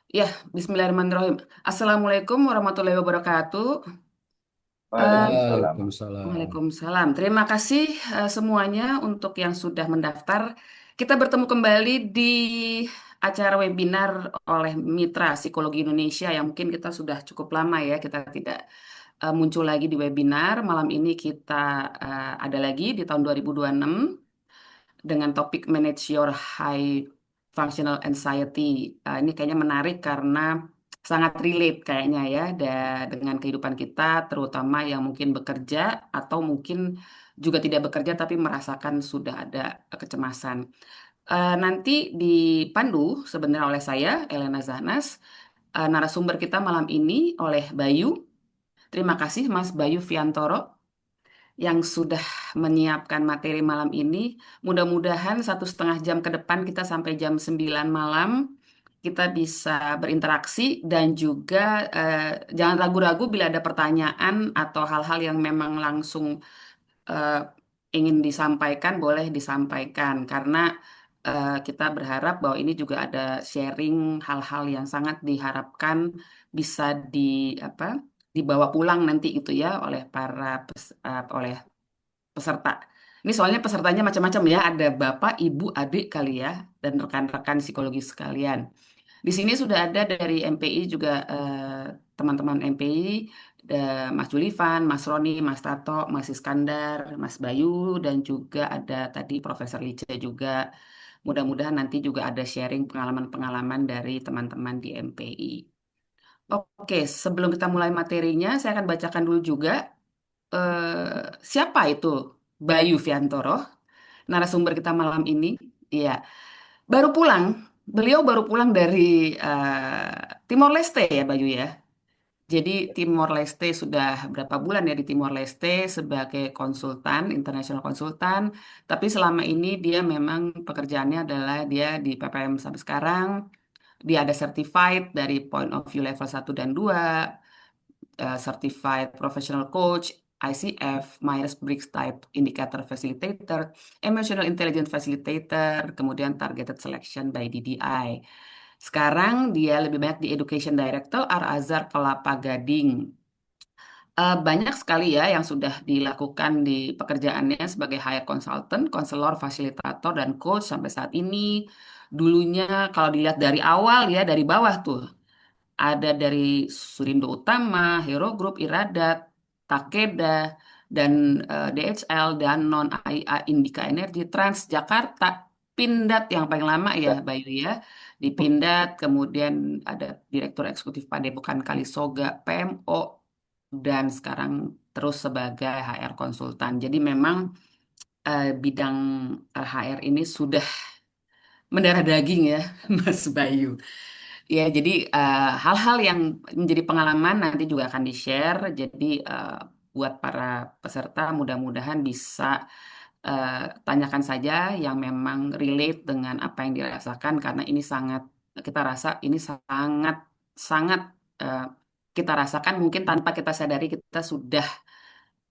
Ya, Bismillahirrahmanirrahim. Assalamualaikum warahmatullahi wabarakatuh. Eh, Waalaikumsalam. Waalaikumsalam. Waalaikumsalam. Terima kasih semuanya untuk yang sudah mendaftar. Kita bertemu kembali di acara webinar oleh Mitra Psikologi Indonesia yang mungkin kita sudah cukup lama ya, kita tidak muncul lagi di webinar. Malam ini kita ada lagi di tahun 2026 dengan topik Manage Your High Functional Anxiety. Ini kayaknya menarik karena sangat relate kayaknya ya dengan kehidupan kita, terutama yang mungkin bekerja atau mungkin juga tidak bekerja tapi merasakan sudah ada kecemasan. Nanti dipandu sebenarnya oleh saya, Elena Zahnas, narasumber kita malam ini oleh Bayu. Terima kasih Mas Bayu Fiantoro yang sudah menyiapkan materi malam ini. Mudah-mudahan 1,5 jam ke depan kita sampai jam 9 malam kita bisa berinteraksi dan juga jangan ragu-ragu bila ada pertanyaan atau hal-hal yang memang langsung eh, ingin disampaikan boleh disampaikan karena kita berharap bahwa ini juga ada sharing hal-hal yang sangat diharapkan bisa apa dibawa pulang nanti gitu ya oleh oleh peserta. Ini soalnya pesertanya macam-macam ya, ada bapak, ibu, adik kali ya, dan rekan-rekan psikologi sekalian. Di sini sudah ada dari MPI juga teman-teman MPI, Mas Julifan, Mas Roni, Mas Tato, Mas Iskandar, Mas Bayu, dan juga ada tadi Profesor Lice juga. Mudah-mudahan nanti juga ada sharing pengalaman-pengalaman dari teman-teman di MPI. Oke, sebelum kita mulai materinya, saya akan bacakan dulu juga siapa itu Bayu Fiantoro, narasumber kita malam ini. Iya, baru pulang. Beliau baru pulang dari Timor Leste ya, Bayu ya. Jadi Timor Leste sudah berapa bulan ya di Timor Leste sebagai konsultan, international konsultan. Tapi selama ini dia memang pekerjaannya adalah dia di PPM sampai sekarang. Dia ada certified dari point of view level 1 dan 2, Certified Professional Coach, ICF, Myers-Briggs Type Indicator Facilitator, Emotional Intelligence Facilitator, kemudian Targeted Selection by DDI. Sekarang dia lebih banyak di Education Director Al-Azhar Kelapa Gading. Banyak sekali ya yang sudah dilakukan di pekerjaannya sebagai hire consultant, konselor, fasilitator, dan coach sampai saat ini. Dulunya kalau dilihat dari awal ya, dari bawah tuh, ada dari Surindo Utama, Hero Group, Iradat, Takeda, dan DHL, Danone, AIA, Indika Energy, Transjakarta, Pindad yang paling lama ya, Ya. Bayu ya. Di Pindad, kemudian ada Direktur Eksekutif Padepokan Kalisoga, PMO, dan sekarang terus sebagai HR konsultan. Jadi memang bidang HR ini sudah mendarah daging ya, Mas Bayu. Ya, jadi hal-hal yang menjadi pengalaman nanti juga akan di-share. Jadi buat para peserta mudah-mudahan bisa eh, tanyakan saja yang memang relate dengan apa yang dirasakan karena ini sangat kita rasa ini sangat sangat eh, kita rasakan mungkin tanpa kita sadari kita sudah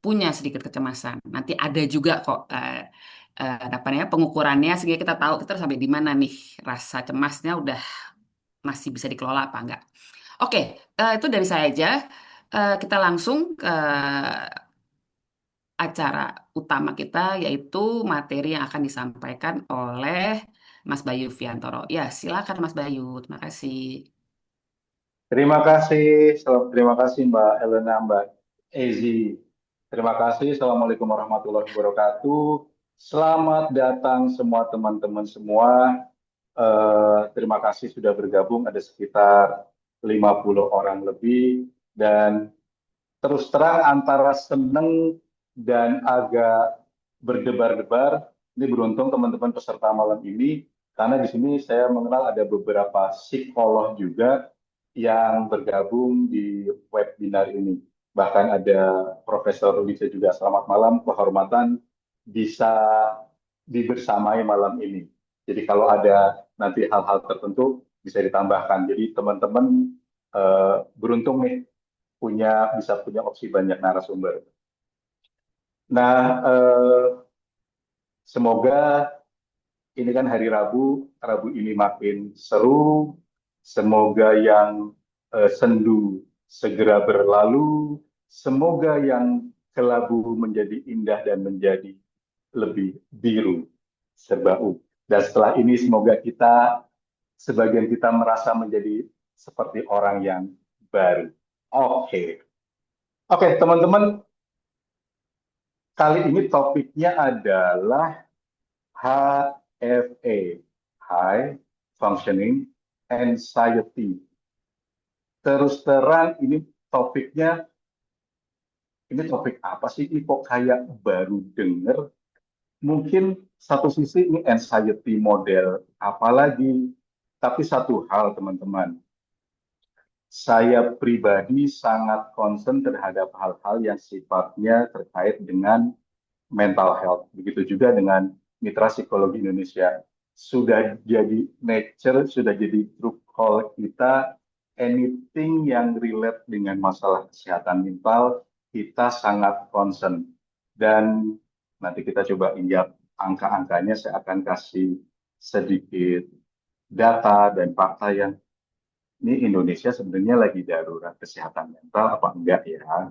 punya sedikit kecemasan. Nanti ada juga kok apa namanya pengukurannya sehingga kita tahu kita sampai di mana nih rasa cemasnya udah masih bisa dikelola apa enggak. Oke, itu dari saya aja. Kita langsung ke acara utama kita, yaitu materi yang akan disampaikan oleh Mas Bayu Fiantoro. Ya, silakan Mas Bayu. Terima kasih. Terima kasih Mbak Elena, Mbak Ezi. Terima kasih. Assalamualaikum warahmatullahi wabarakatuh. Selamat datang semua teman-teman semua. Terima kasih sudah bergabung. Ada sekitar 50 orang lebih. Dan terus terang antara seneng dan agak berdebar-debar. Ini beruntung teman-teman peserta malam ini, karena di sini saya mengenal ada beberapa psikolog juga yang bergabung di webinar ini. Bahkan ada Profesor Lisa juga. Selamat malam, kehormatan bisa dibersamai malam ini. Jadi kalau ada nanti hal-hal tertentu bisa ditambahkan. Jadi teman-teman beruntung nih bisa punya opsi banyak narasumber. Nah, semoga ini kan hari Rabu, Rabu ini makin seru, Semoga yang sendu segera berlalu. Semoga yang kelabu menjadi indah dan menjadi lebih biru serbau. Dan setelah ini semoga sebagian kita merasa menjadi seperti orang yang baru. Oke. Oke, teman-teman, kali ini topiknya adalah HFA, High Functioning Anxiety. Terus terang ini topik apa sih? Ini kok kayak baru denger. Mungkin satu sisi ini anxiety model apalagi. Tapi satu hal teman-teman, saya pribadi sangat concern terhadap hal-hal yang sifatnya terkait dengan mental health. Begitu juga dengan Mitra Psikologi Indonesia. Sudah jadi nature, sudah jadi true call kita, anything yang relate dengan masalah kesehatan mental, kita sangat concern. Dan nanti kita coba injak angka-angkanya, saya akan kasih sedikit data dan fakta yang ini Indonesia sebenarnya lagi darurat kesehatan mental apa enggak ya?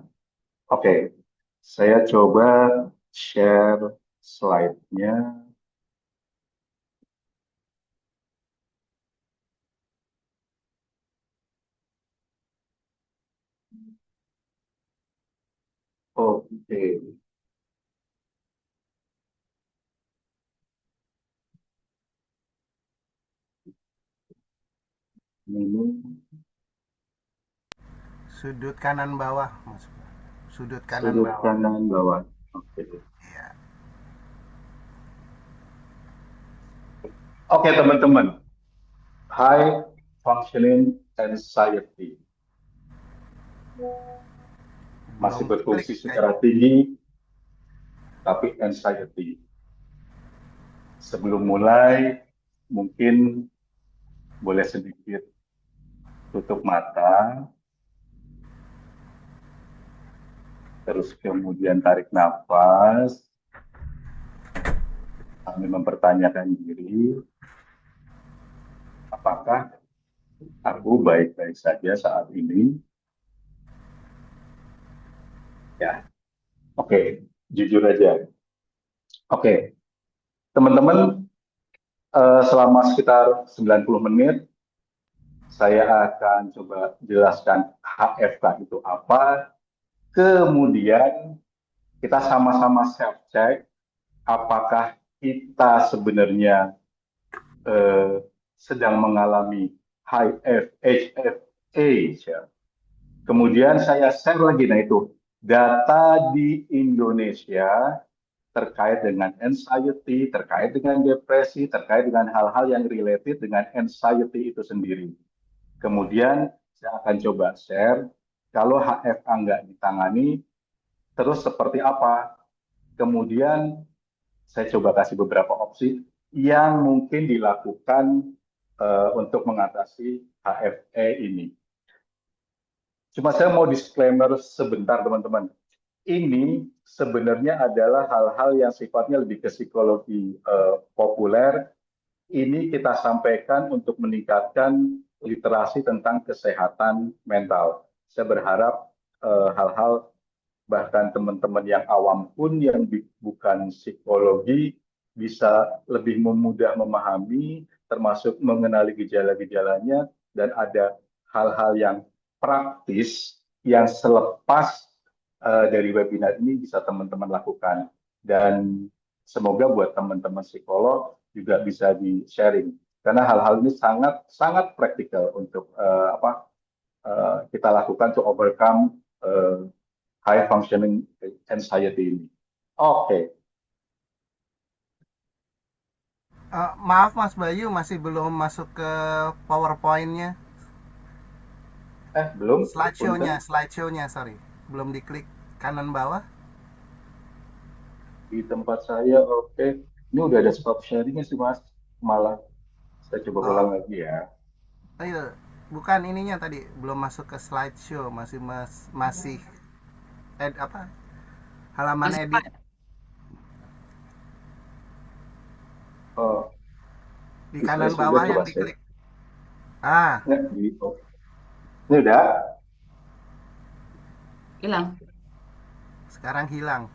Oke, saya coba share slide-nya. Oke, ini Sudut kanan bawah, Mas. Sudut kanan sudut bawah. kanan bawah. Oke, Iya. oke teman-teman. High functioning anxiety masih Belum klik berfungsi secara kayaknya. tinggi, tapi anxiety. Sebelum mulai, mungkin boleh sedikit tutup mata, terus kemudian tarik nafas, sambil mempertanyakan diri, apakah aku baik-baik saja saat ini? Ya, oke, jujur aja. Oke, teman-teman, selama sekitar 90 menit, saya akan coba jelaskan HFK itu apa. Kemudian kita sama-sama self-check apakah kita sebenarnya eh, sedang mengalami HFA. Ya. Kemudian saya share lagi, nah itu data di Indonesia terkait dengan anxiety, terkait dengan depresi, terkait dengan hal-hal yang related dengan anxiety itu sendiri. Kemudian saya akan coba share, kalau HFA nggak ditangani, terus seperti apa? Kemudian saya coba kasih beberapa opsi yang mungkin dilakukan untuk mengatasi HFA ini. Cuma saya mau disclaimer sebentar teman-teman. Ini sebenarnya adalah hal-hal yang sifatnya lebih ke psikologi populer. Ini kita sampaikan untuk meningkatkan literasi tentang kesehatan mental. Saya berharap hal-hal bahkan teman-teman yang awam pun yang bukan psikologi bisa lebih memudah memahami, termasuk mengenali gejala-gejalanya, dan ada hal-hal yang praktis yang selepas dari webinar ini bisa teman-teman lakukan. Dan semoga buat teman-teman psikolog juga bisa di-sharing. Karena hal-hal ini sangat sangat praktikal untuk kita lakukan to overcome high functioning anxiety ini. Oke, Maaf Mas Bayu, masih belum masuk ke PowerPoint-nya. belum, Slideshow-nya, punten. slideshow-nya, sorry. Belum diklik kanan bawah. Di tempat saya, oke. Ini udah ada stop sharingnya sih, Mas. Malah, saya coba ulang Oh, lagi ya. ayo. Bukan ininya tadi, belum masuk ke slideshow, masih apa? Halaman Masih edit. Pak. Oh, Di saya kanan sudah bawah coba yang share. diklik. Ah, Nggak, gitu. Ini udah. Hilang. sekarang hilang.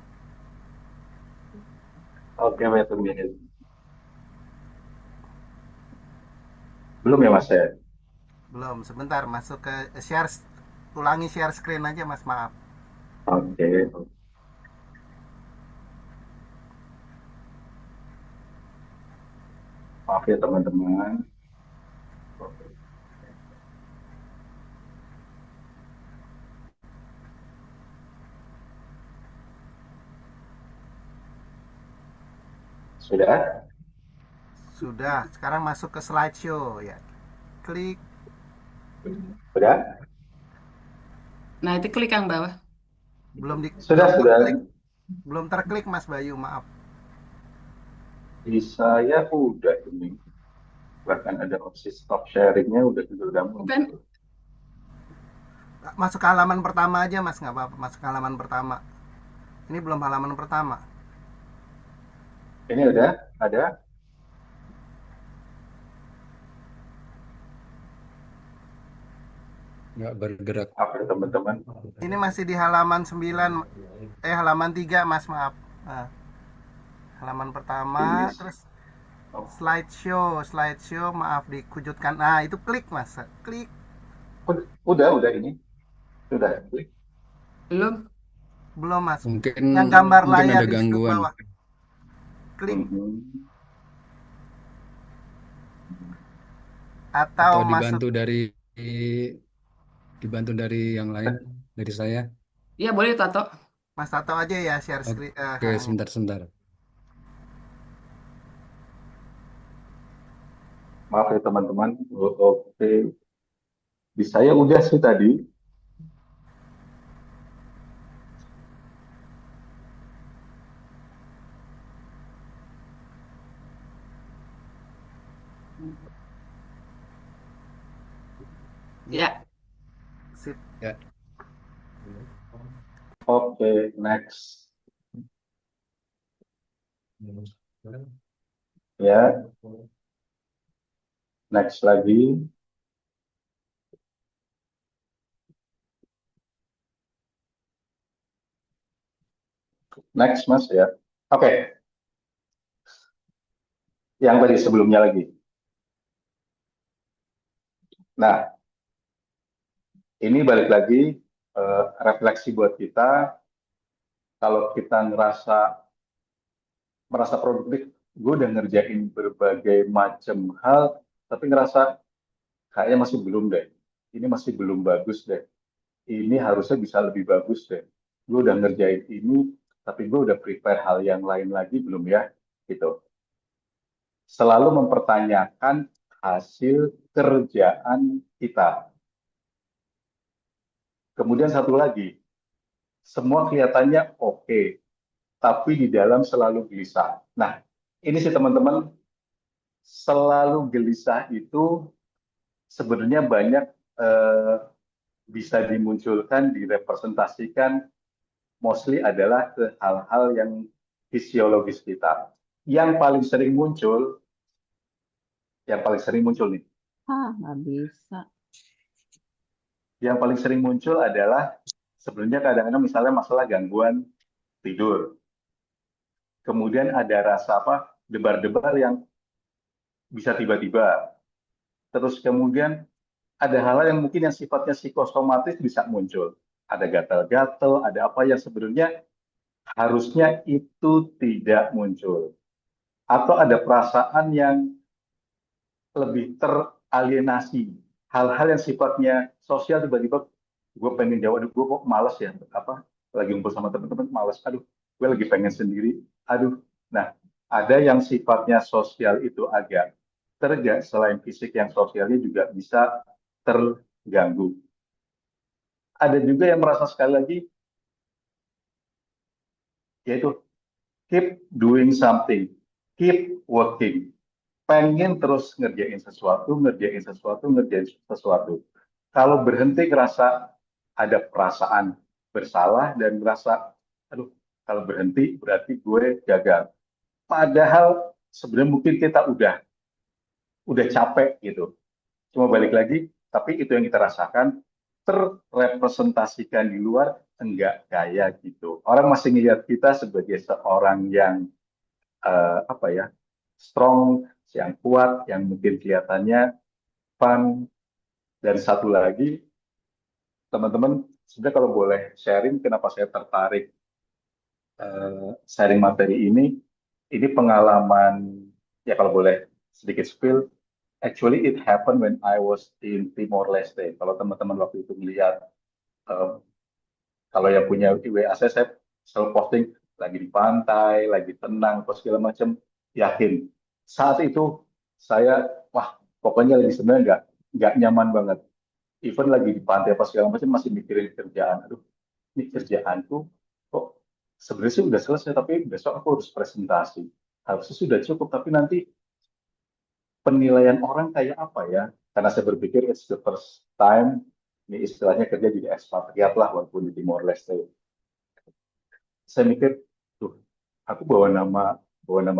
Oke, wait a minute. Belum ya Mas ya? Belum, sebentar masuk ke share, ulangi share screen aja Mas, maaf. Oke. Maaf ya teman-teman. Sudah? Sudah, sekarang masuk ke slideshow ya. Klik, Sudah? Nah, itu klik yang bawah. Sudah, belum sudah. terklik, belum terklik Mas Bayu, maaf. Di saya udah ini. Bahkan ada opsi stop sharingnya udah Bukan, muncul. Masuk ke halaman pertama aja Mas, nggak apa-apa. Masuk ke halaman pertama. Ini belum halaman pertama. Ini udah ada. nggak bergerak. Apa ya, teman-teman? Ini masih di halaman 9, halaman 3 Mas, maaf. Nah, halaman Ini pertama, sih. terus Oh, slideshow, maaf dikujutkan. Nah, itu klik Mas, klik. udah ini. Sudah klik. belum. Belum Mas. Mungkin Yang gambar mungkin layar ada di sudut gangguan. bawah, klik. Mhm. Atau Atau masuk, dibantu dari yang lain, dari saya. Iya, boleh Tato. Mas Tato aja ya share screen. Oke, sebentar. Maaf ya teman-teman. Oh, oke. Di saya udah sih tadi. Ya, Ya, sip. Ya. Oke, next. Ya, next lagi. Next, Mas ya. Oke, yang tadi sebelumnya lagi. Nah, ini balik lagi refleksi buat kita. Kalau kita merasa produktif, gue udah ngerjain berbagai macam hal, tapi ngerasa kayaknya masih belum deh. Ini masih belum bagus deh. Ini harusnya bisa lebih bagus deh. Gue udah ngerjain ini, tapi gue udah prepare hal yang lain lagi belum ya? Gitu. Selalu mempertanyakan hasil kerjaan kita. Kemudian satu lagi, semua kelihatannya oke, tapi di dalam selalu gelisah. Nah, ini sih teman-teman, selalu gelisah itu sebenarnya banyak eh, bisa dimunculkan, direpresentasikan, mostly adalah ke hal-hal yang fisiologis kita. Yang paling sering muncul, nih, Ah, nggak bisa. yang paling sering muncul adalah sebenarnya kadang-kadang misalnya masalah gangguan tidur. Kemudian ada rasa apa, debar-debar yang bisa tiba-tiba. Terus kemudian ada hal-hal yang mungkin yang sifatnya psikosomatis bisa muncul. Ada gatal-gatal, ada apa yang sebenarnya harusnya itu tidak muncul. Atau ada perasaan yang lebih teralienasi. Hal-hal yang sifatnya sosial tiba-tiba gue pengen jawab, aduh gue kok males ya, apa lagi ngumpul sama teman-teman males, aduh gue lagi pengen sendiri, aduh. Nah, ada yang sifatnya sosial itu agak terganggu, selain fisik yang sosialnya juga bisa terganggu. Ada juga yang merasa sekali lagi, yaitu keep doing something, keep working, pengen terus ngerjain sesuatu. Kalau berhenti ngerasa ada perasaan bersalah dan merasa, aduh, kalau berhenti berarti gue gagal. Padahal sebenarnya mungkin kita udah capek gitu. Cuma balik lagi, tapi itu yang kita rasakan terrepresentasikan di luar enggak kayak gitu. Orang masih ngeliat kita sebagai seorang yang apa ya, strong, yang kuat, yang mungkin kelihatannya fun. Dan satu lagi, teman-teman, sebenarnya kalau boleh sharing, kenapa saya tertarik sharing materi ini pengalaman, ya kalau boleh sedikit spill, actually it happened when I was in Timor Leste. Kalau teman-teman waktu itu melihat, eh, kalau yang punya WA saya selalu posting lagi di pantai, lagi tenang, atau segala macam, yakin. Saat itu saya, wah, pokoknya lagi sebenarnya nggak nyaman banget. Even lagi di pantai apa segala macam masih mikirin kerjaan. Aduh, ini kerjaanku kok sebenarnya sih udah selesai, tapi besok aku harus presentasi. Harusnya sudah cukup, tapi nanti penilaian orang kayak apa ya? Karena saya berpikir it's the first time, ini istilahnya kerja jadi ekspatriat lah walaupun di Timor Leste. Saya mikir, tuh, aku bawa nama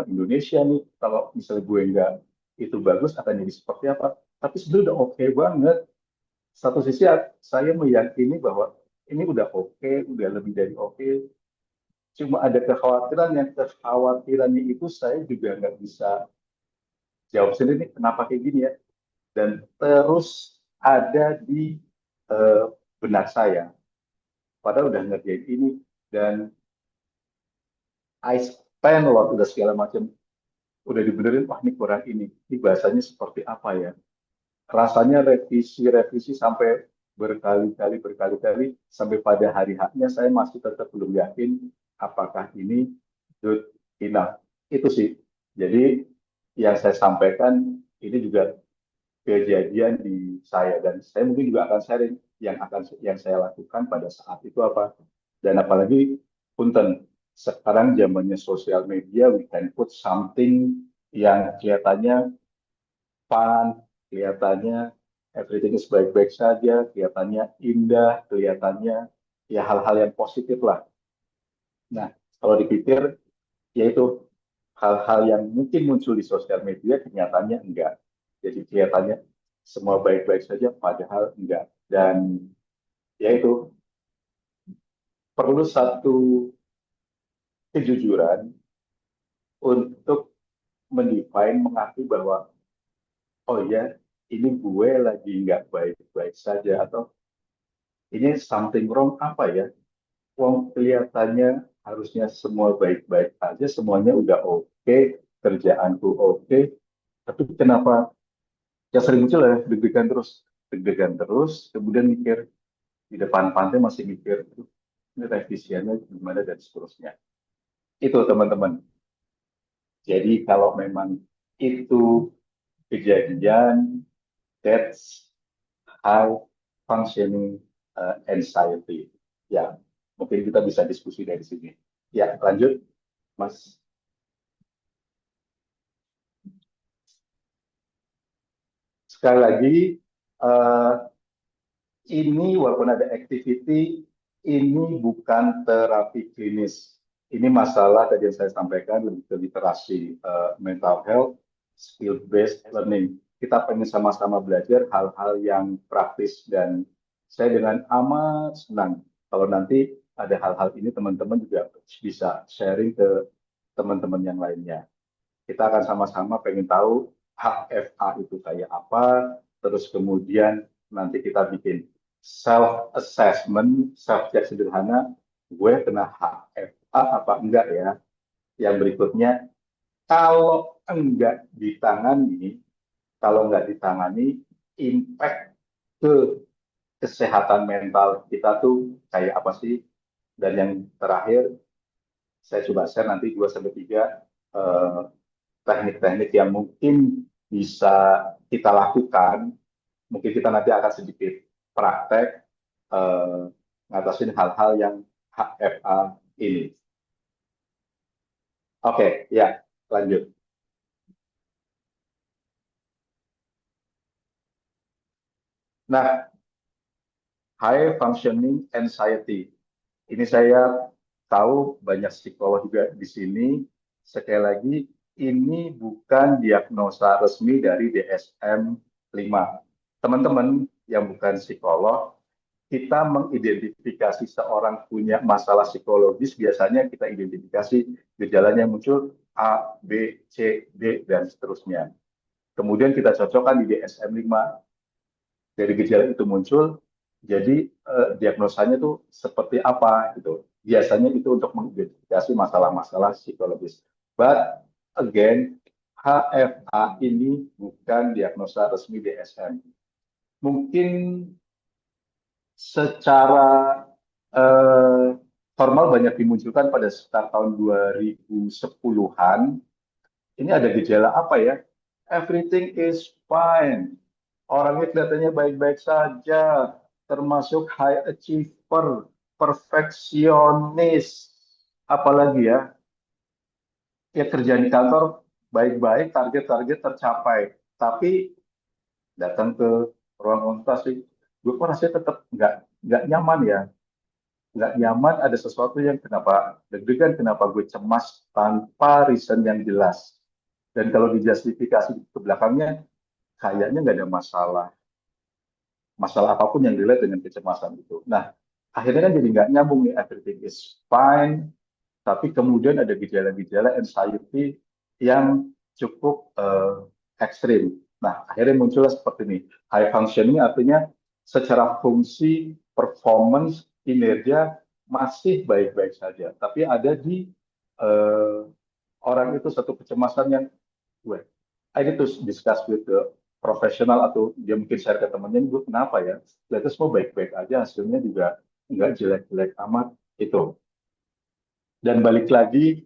Indonesia nih. Kalau misalnya gue nggak itu bagus, akan jadi seperti apa? Tapi sebenarnya udah oke banget. Satu sisi saya meyakini bahwa ini udah oke, udah lebih dari oke. Cuma ada kekhawatiran, yang kekhawatirannya itu saya juga nggak bisa jawab sendiri, kenapa kayak gini ya. Dan terus ada di eh, benak saya. Padahal udah ngerjain ini, dan I spend a lot, udah segala macam, udah dibenerin, wah ini kurang ini bahasanya seperti apa ya. Rasanya revisi sampai berkali-kali, sampai pada hari haknya saya masih tetap belum yakin apakah ini good enough. Itu sih. Jadi yang saya sampaikan ini juga kejadian di saya, dan saya mungkin juga akan sharing yang saya lakukan pada saat itu apa. Dan apalagi punten, sekarang zamannya sosial media, we can put something yang kelihatannya fun, kelihatannya everything is baik-baik saja, kelihatannya indah, kelihatannya ya hal-hal yang positif lah. Nah, kalau dipikir, yaitu hal-hal yang mungkin muncul di sosial media, kenyataannya enggak. Jadi kelihatannya semua baik-baik saja, padahal enggak. Dan yaitu perlu satu kejujuran untuk mendefine, mengakui bahwa, oh ya, ini gue lagi nggak baik-baik saja, atau ini something wrong apa ya? Wong kelihatannya harusnya semua baik-baik aja, semuanya udah oke, kerjaanku oke, tapi kenapa yang sering muncul ya deg-degan terus, kemudian mikir di depan pantai masih mikir, "Aduh, ini revisiannya gimana dan seterusnya." Itu teman-teman. Jadi kalau memang itu kejadian, that's high functioning anxiety. Ya, mungkin kita bisa diskusi dari sini. Ya, lanjut, Mas. Sekali lagi, eh, ini walaupun ada activity, ini bukan terapi klinis. Ini masalah tadi yang saya sampaikan, lebih ke literasi mental health, skill-based learning. Kita pengen sama-sama belajar hal-hal yang praktis, dan saya dengan amat senang kalau nanti ada hal-hal ini teman-teman juga bisa sharing ke teman-teman yang lainnya. Kita akan sama-sama pengen tahu HFA itu kayak apa, terus kemudian nanti kita bikin self assessment, self check sederhana, gue kena HFA apa enggak ya. Yang berikutnya, kalau enggak ditangani, impact ke kesehatan mental kita tuh kayak apa sih. Dan yang terakhir, saya coba share nanti 2 sampai 3 teknik-teknik yang mungkin bisa kita lakukan. Mungkin kita nanti akan sedikit praktek ngatasin hal-hal yang HFA ini. Oke, ya, lanjut. Nah, high functioning anxiety. Ini saya tahu banyak psikolog juga di sini. Sekali lagi, ini bukan diagnosa resmi dari DSM-5. teman-teman yang bukan psikolog, kita mengidentifikasi seorang punya masalah psikologis, biasanya kita identifikasi gejalanya yang muncul A, B, C, D, dan seterusnya. Kemudian kita cocokkan di DSM-5, dari gejala itu muncul, jadi diagnosanya tuh seperti apa gitu. Biasanya itu untuk mengidentifikasi masalah-masalah psikologis. But again, HFA ini bukan diagnosa resmi DSM. Mungkin secara eh, formal banyak dimunculkan pada sekitar tahun 2010-an. Ini ada gejala apa ya? Everything is fine. Orangnya kelihatannya baik-baik saja, termasuk high achiever, perfeksionis, apalagi ya, ya kerja di kantor baik-baik, target-target tercapai. Tapi datang ke ruang konsultasi, gue kok rasanya tetap nggak nyaman ya, nggak nyaman, ada sesuatu yang kenapa deg-degan, kenapa gue cemas tanpa reason yang jelas. Dan kalau dijustifikasi ke belakangnya, kayaknya nggak ada masalah. Masalah apapun yang relate dengan kecemasan itu. Nah, akhirnya kan jadi nggak nyambung nih, everything is fine, tapi kemudian ada gejala-gejala anxiety yang cukup ekstrim. Nah, akhirnya muncullah seperti ini. High functioning artinya secara fungsi, performance, kinerja masih baik-baik saja. Tapi ada di eh, orang itu satu kecemasan yang, gue, I need to discuss with the profesional, atau dia mungkin share ke temennya, gue kenapa ya? Lihatnya semua baik-baik aja, hasilnya juga nggak jelek-jelek amat itu. Dan balik lagi,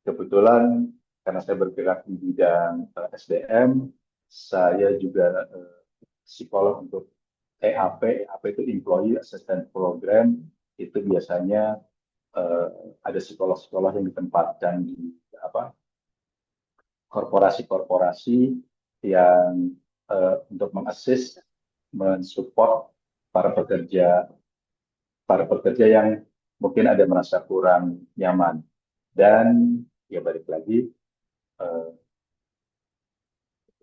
kebetulan karena saya bergerak di bidang SDM, saya juga psikolog untuk EAP. EAP itu Employee Assistance Program. Itu biasanya eh, ada psikolog-psikolog yang ditempatkan di apa, korporasi-korporasi yang untuk mengassist, mensupport para pekerja, yang mungkin ada merasa kurang nyaman. Dan ya balik lagi, eh,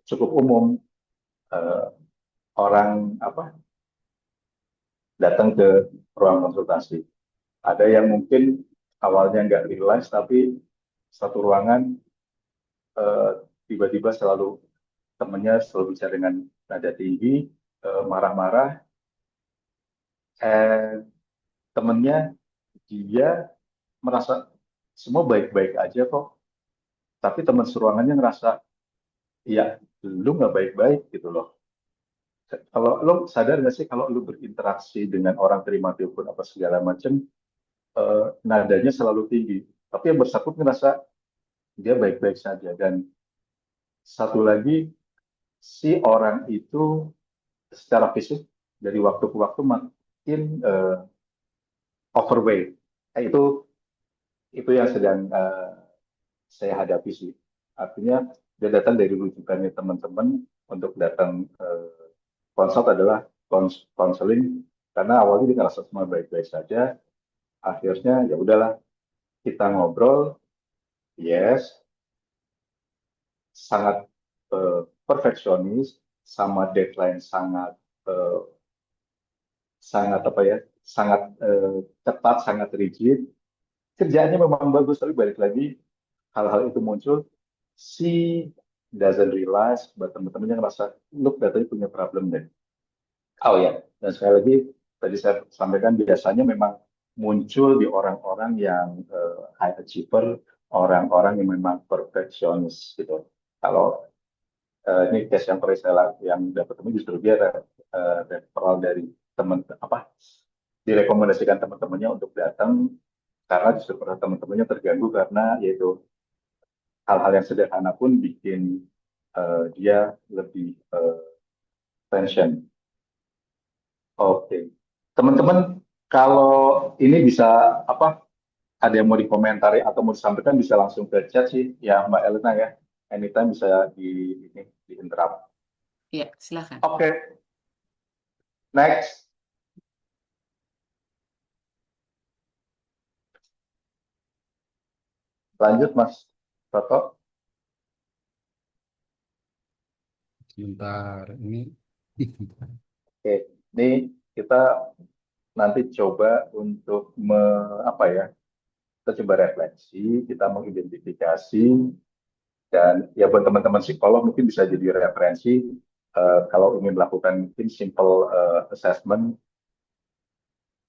cukup umum eh, orang apa datang ke ruang konsultasi. Ada yang mungkin awalnya nggak realize, tapi satu ruangan eh, tiba-tiba selalu temennya selalu bicara dengan nada tinggi, marah-marah, temennya dia merasa semua baik-baik aja kok, tapi teman seruangannya ngerasa ya lu nggak baik-baik gitu loh. Kalau lo sadar nggak sih, kalau lo berinteraksi dengan orang, terima telepon apa segala macam, nadanya selalu tinggi, tapi yang bersangkutan ngerasa dia baik-baik saja. Dan satu lagi, si orang itu secara fisik dari waktu ke waktu makin overweight. Itu yang sedang saya hadapi sih. Artinya dia datang dari rujukannya teman-teman untuk datang konsult adalah konseling, karena awalnya dia ngerasa semua baik-baik saja. Akhirnya ya udahlah, kita ngobrol, yes, sangat perfeksionis, sama deadline sangat eh, sangat apa ya, sangat ketat, sangat rigid. Kerjaannya memang bagus, tapi balik lagi hal-hal itu muncul, si doesn't realize, buat teman-temannya ngerasa, look, datanya punya problem deh. Oh ya, dan sekali lagi, tadi saya sampaikan biasanya memang muncul di orang-orang yang high achiever, orang-orang yang memang perfeksionis gitu. Kalau ini case yang pernah yang dapat temukan, justru dia referral dari teman apa, direkomendasikan teman-temannya untuk datang, karena justru pernah teman-temannya terganggu karena yaitu hal-hal yang sederhana pun bikin dia lebih tension. Oke, teman-teman, kalau ini bisa apa? Ada yang mau dikomentari atau mau disampaikan, bisa langsung ke chat sih, ya Mbak Elena ya. Anytime bisa ini di interrupt. Iya, silakan. Oke, next. Lanjut Mas Toto. Bentar, ini Oke, ini kita nanti coba untuk apa ya? Kita coba refleksi, kita mengidentifikasi, dan ya buat teman-teman psikolog mungkin bisa jadi referensi kalau ingin melakukan mungkin simple assessment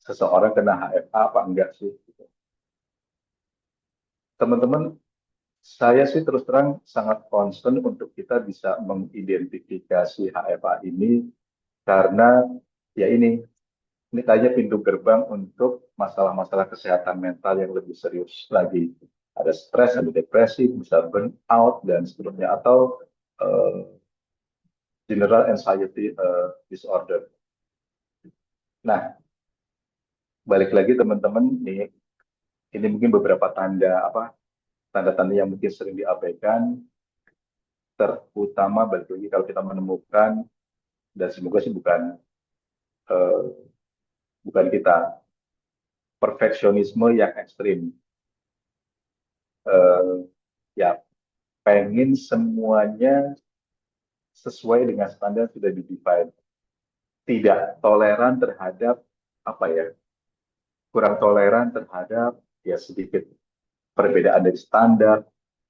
seseorang kena HFA apa enggak sih, gitu. Teman-teman, saya sih terus terang sangat concern untuk kita bisa mengidentifikasi HFA ini karena ya ini kayaknya pintu gerbang untuk masalah-masalah kesehatan mental yang lebih serius lagi. Ada stres, ada depresi, bisa burnout dan seterusnya, atau eh, general anxiety disorder. Nah, balik lagi teman-teman, ini mungkin beberapa tanda-tanda yang mungkin sering diabaikan, terutama balik lagi kalau kita menemukan, dan semoga sih eh, bukan kita, perfeksionisme yang ekstrim. Ya, pengen semuanya sesuai dengan standar sudah di-define. Tidak toleran terhadap kurang toleran terhadap ya sedikit perbedaan dari standar,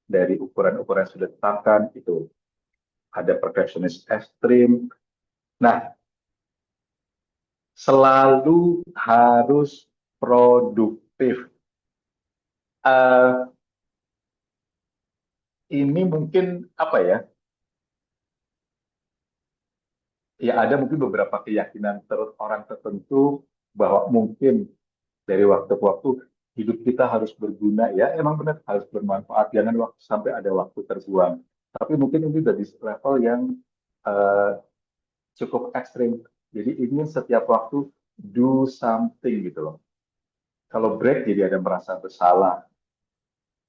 dari ukuran-ukuran yang sudah ditetapkan, itu ada perfeksionis ekstrim. Nah, selalu harus produktif. Ini mungkin ya ada mungkin beberapa keyakinan orang tertentu bahwa mungkin dari waktu ke waktu hidup kita harus berguna, ya emang benar harus bermanfaat, jangan sampai ada waktu terbuang. Tapi mungkin ini sudah di level yang eh, cukup ekstrim. Jadi ingin setiap waktu do something gitu loh. Kalau break jadi ada merasa bersalah.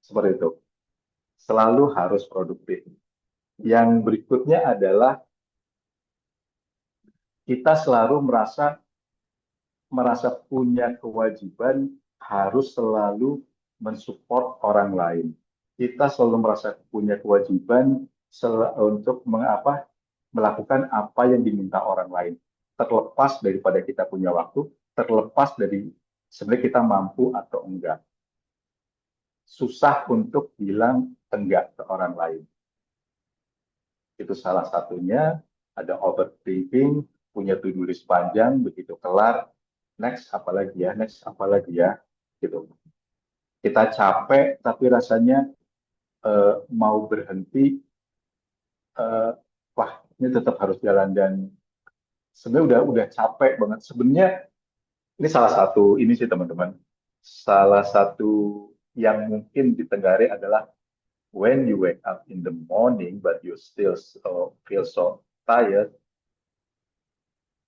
Seperti itu. Selalu harus produktif. Yang berikutnya adalah kita selalu merasa punya kewajiban harus selalu mensupport orang lain. Kita selalu merasa punya kewajiban untuk melakukan apa yang diminta orang lain. Terlepas daripada kita punya waktu, terlepas dari sebenarnya kita mampu atau enggak. Susah untuk bilang enggak ke orang lain. Itu salah satunya. Ada overthinking, punya to-do list panjang, begitu kelar, next apa lagi ya, next apa lagi ya, gitu. Kita capek, tapi rasanya mau berhenti, wah ini tetap harus jalan, dan sebenarnya udah capek banget. Sebenarnya ini salah satu ini sih teman-teman, salah satu yang mungkin ditengarai adalah when you wake up in the morning but you still feel so tired,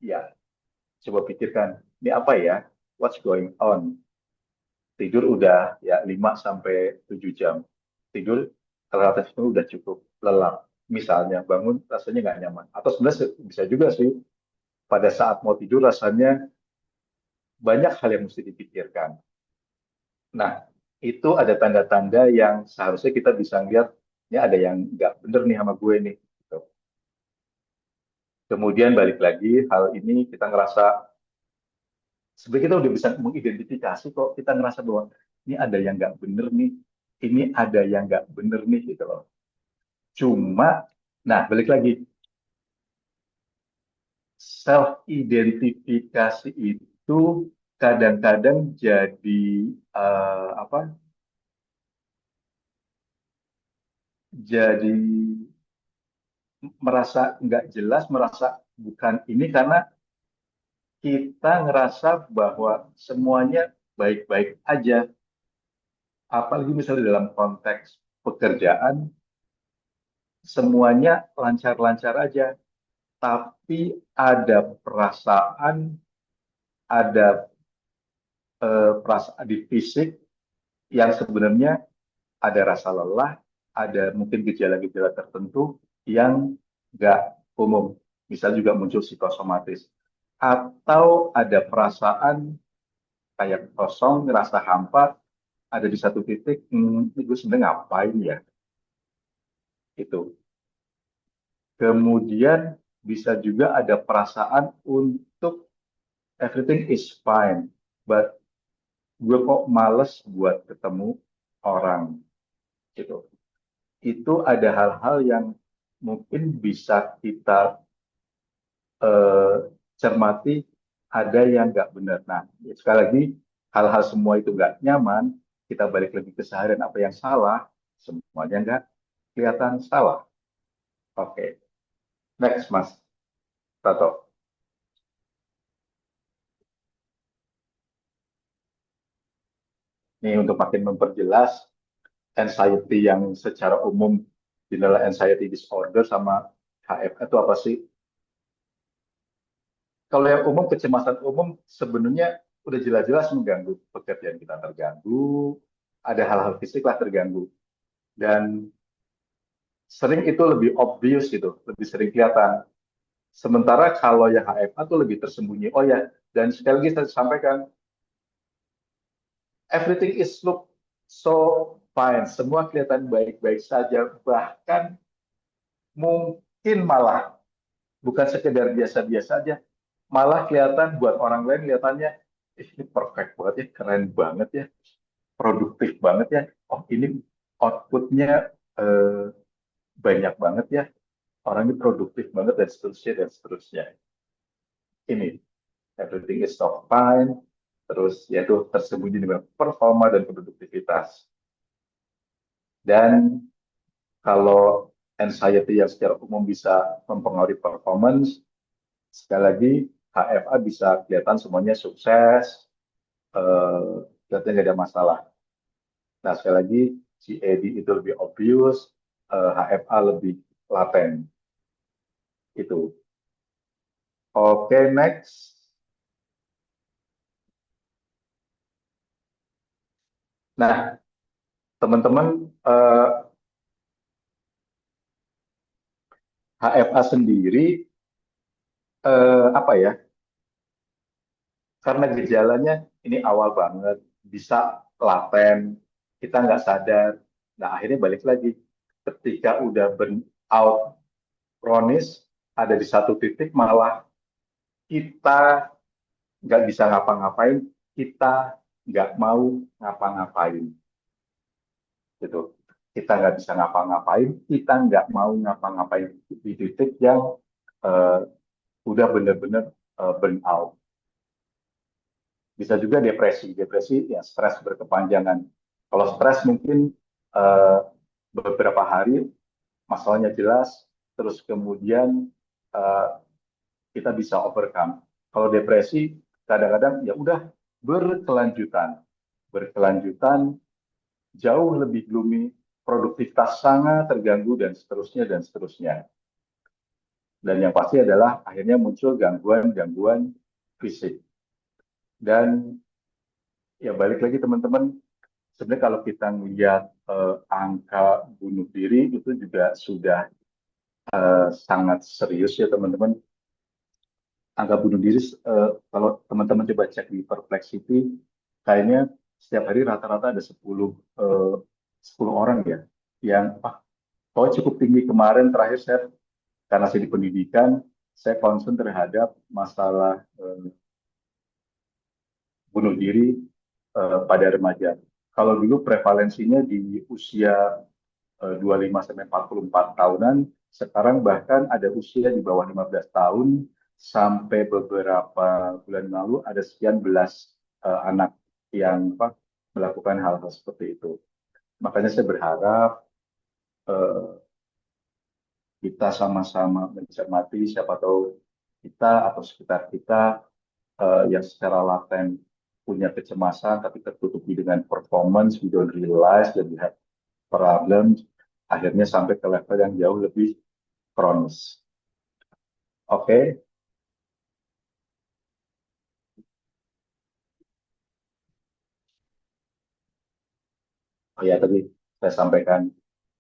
ya coba pikirkan ini apa ya, what's going on. Tidur udah ya 5 sampai 7 jam. Tidur relatif itu udah cukup lelap. Misalnya bangun rasanya nggak nyaman. Atau sebenarnya bisa juga sih pada saat mau tidur rasanya banyak hal yang mesti dipikirkan. Nah, itu ada tanda-tanda yang seharusnya kita bisa lihat, ini ada yang nggak bener nih sama gue nih, gitu. Kemudian balik lagi, hal ini kita ngerasa, sebenarnya kita udah bisa mengidentifikasi kok, kita ngerasa bahwa ini ada yang nggak bener nih, ini ada yang nggak bener nih, gitu loh. Cuma, nah balik lagi, self-identifikasi itu kadang-kadang jadi jadi merasa nggak jelas, merasa bukan ini karena kita ngerasa bahwa semuanya baik-baik aja. Apalagi misalnya dalam konteks pekerjaan, semuanya lancar-lancar aja. Tapi ada ada perasaan di fisik yang sebenarnya ada rasa lelah, ada mungkin gejala-gejala tertentu yang nggak umum. Misal juga muncul psikosomatis. Atau ada perasaan kayak kosong, ngerasa hampa, ada di satu titik, ini gue sebenarnya ngapain ya? Itu. Kemudian bisa juga ada perasaan untuk everything is fine, but gue kok males buat ketemu orang gitu. Itu ada hal-hal yang mungkin bisa kita eh, cermati, ada yang nggak benar. Nah, sekali lagi, hal-hal semua itu nggak nyaman, kita balik lagi ke seharian apa yang salah, semuanya nggak kelihatan salah. Oke, next Mas Tato. Ini untuk makin memperjelas anxiety yang secara umum dinilai anxiety disorder sama HFA itu apa sih? Kalau yang umum, kecemasan umum sebenarnya udah jelas-jelas mengganggu pekerjaan kita, terganggu, ada hal-hal fisik lah terganggu. Dan sering itu lebih obvious gitu, lebih sering kelihatan. Sementara kalau yang HFA itu lebih tersembunyi. Oh ya, dan sekali lagi saya sampaikan, everything is look so fine. Semua kelihatan baik-baik saja. Bahkan mungkin malah bukan sekedar biasa-biasa aja. Malah kelihatan buat orang lain kelihatannya, ini perfect banget ya, keren banget ya, produktif banget ya. Oh ini outputnya banyak banget ya. Orang ini produktif banget dan seterusnya dan seterusnya. Ini everything is so fine. Terus yaitu tersembunyi dengan performa dan produktivitas. Dan kalau anxiety yang secara umum bisa mempengaruhi performance, sekali lagi HFA bisa kelihatan semuanya sukses, kelihatan nggak ada masalah. Nah sekali lagi CAD itu lebih obvious, HFA lebih laten. Itu. Oke, next. Nah, teman-teman, HFA sendiri apa ya? Karena gejalanya ini awal banget, bisa laten, kita nggak sadar. Nah, akhirnya balik lagi. Ketika udah burn out kronis, ada di satu titik malah kita nggak bisa ngapa-ngapain, kita nggak mau ngapa-ngapain. Gitu. Kita nggak bisa ngapa-ngapain, kita nggak mau ngapa-ngapain di titik yang eh, udah bener-bener burn out. Bisa juga depresi. Depresi ya stres berkepanjangan. Kalau stres mungkin eh, beberapa hari masalahnya jelas, terus kemudian eh, kita bisa overcome. Kalau depresi kadang-kadang ya udah berkelanjutan, berkelanjutan jauh lebih gloomy, produktivitas sangat terganggu dan seterusnya dan seterusnya. Dan yang pasti adalah akhirnya muncul gangguan-gangguan fisik. Dan ya balik lagi teman-teman, sebenarnya kalau kita melihat angka bunuh diri itu juga sudah sangat serius ya teman-teman. Angka bunuh diri kalau teman-teman coba cek di Perplexity, kayaknya setiap hari rata-rata ada 10 orang ya yang cukup tinggi. Kemarin terakhir saya, karena saya di pendidikan, saya concern terhadap masalah bunuh diri pada remaja. Kalau dulu prevalensinya di usia 25 sampai 44 tahunan, sekarang bahkan ada usia di bawah 15 tahun, sampai beberapa bulan lalu ada sekian belas anak yang melakukan hal-hal seperti itu. Makanya saya berharap eh, kita sama-sama mencermati, siapa tahu kita atau sekitar kita yang secara laten punya kecemasan tapi tertutupi dengan performance, we don't realize that we have problems, akhirnya sampai ke level yang jauh lebih kronis. Oke. Oh ya, tadi saya sampaikan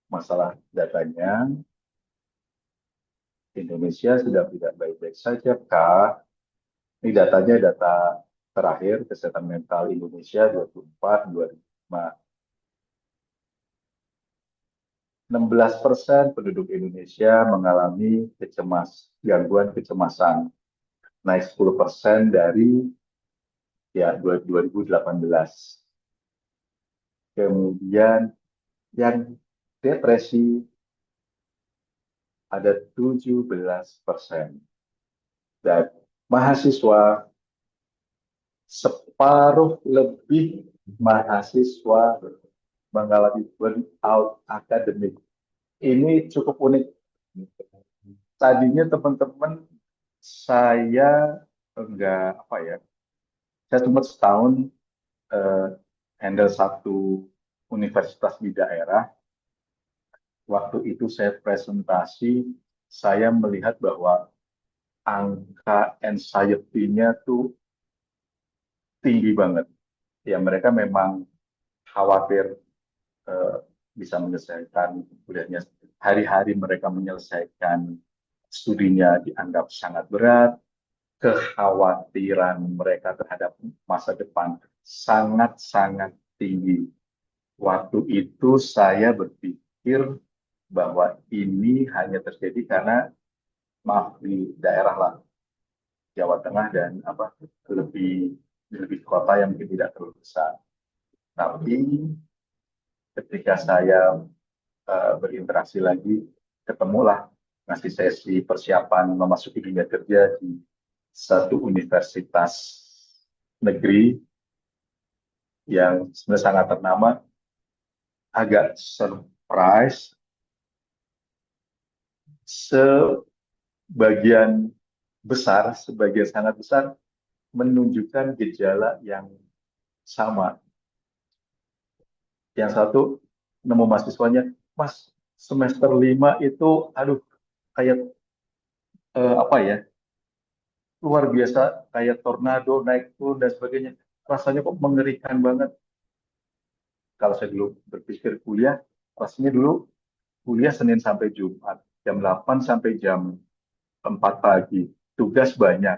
masalah datanya. Indonesia sudah tidak baik-baik saja, Kak. Ini datanya data terakhir kesehatan mental Indonesia 24-25. 16% penduduk Indonesia mengalami gangguan kecemasan, naik 10% dari ya 2018. Kemudian yang depresi ada 17%. Dan mahasiswa, separuh lebih mahasiswa mengalami burnout akademik. Ini cukup unik. Tadinya teman-teman saya enggak apa ya, saya cuma setahun eh, handle satu universitas di daerah. Waktu itu saya presentasi, saya melihat bahwa angka anxiety-nya tuh tinggi banget. Ya mereka memang khawatir eh, bisa menyelesaikan kuliahnya. Hari-hari mereka menyelesaikan studinya dianggap sangat berat, kekhawatiran mereka terhadap masa depan sangat-sangat tinggi. Waktu itu saya berpikir bahwa ini hanya terjadi karena maaf di daerah lah Jawa Tengah dan lebih lebih kota yang mungkin tidak terlalu besar. Tapi ketika saya berinteraksi lagi, ketemulah ngasih sesi persiapan memasuki dunia kerja di satu universitas negeri yang sebenarnya sangat ternama, agak surprise sebagian sebagian sangat besar menunjukkan gejala yang sama. Yang satu nemu mahasiswanya, Mas, semester 5 itu, aduh, kayak apa ya, luar biasa, kayak tornado, naik turun, dan sebagainya. Rasanya kok mengerikan banget. Kalau saya dulu berpikir kuliah, rasanya dulu kuliah Senin sampai Jumat, jam 8 sampai jam 4 pagi, tugas banyak.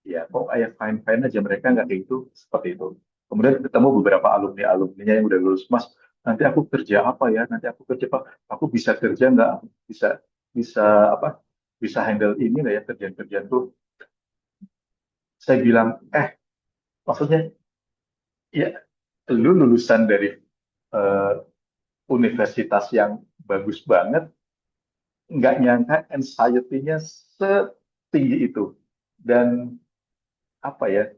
Ya, kok kayak fine-fine aja, mereka nggak kayak itu, seperti itu. Kemudian ketemu beberapa alumni-alumninya yang udah lulus, Mas, nanti aku kerja apa ya? Nanti aku kerja apa? Aku bisa kerja nggak? Bisa bisa apa? Bisa handle ini nggak ya kerjaan-kerjaan tuh? Saya bilang, maksudnya ya lu lulusan dari eh, universitas yang bagus banget, nggak nyangka anxiety-nya setinggi itu. Dan apa ya?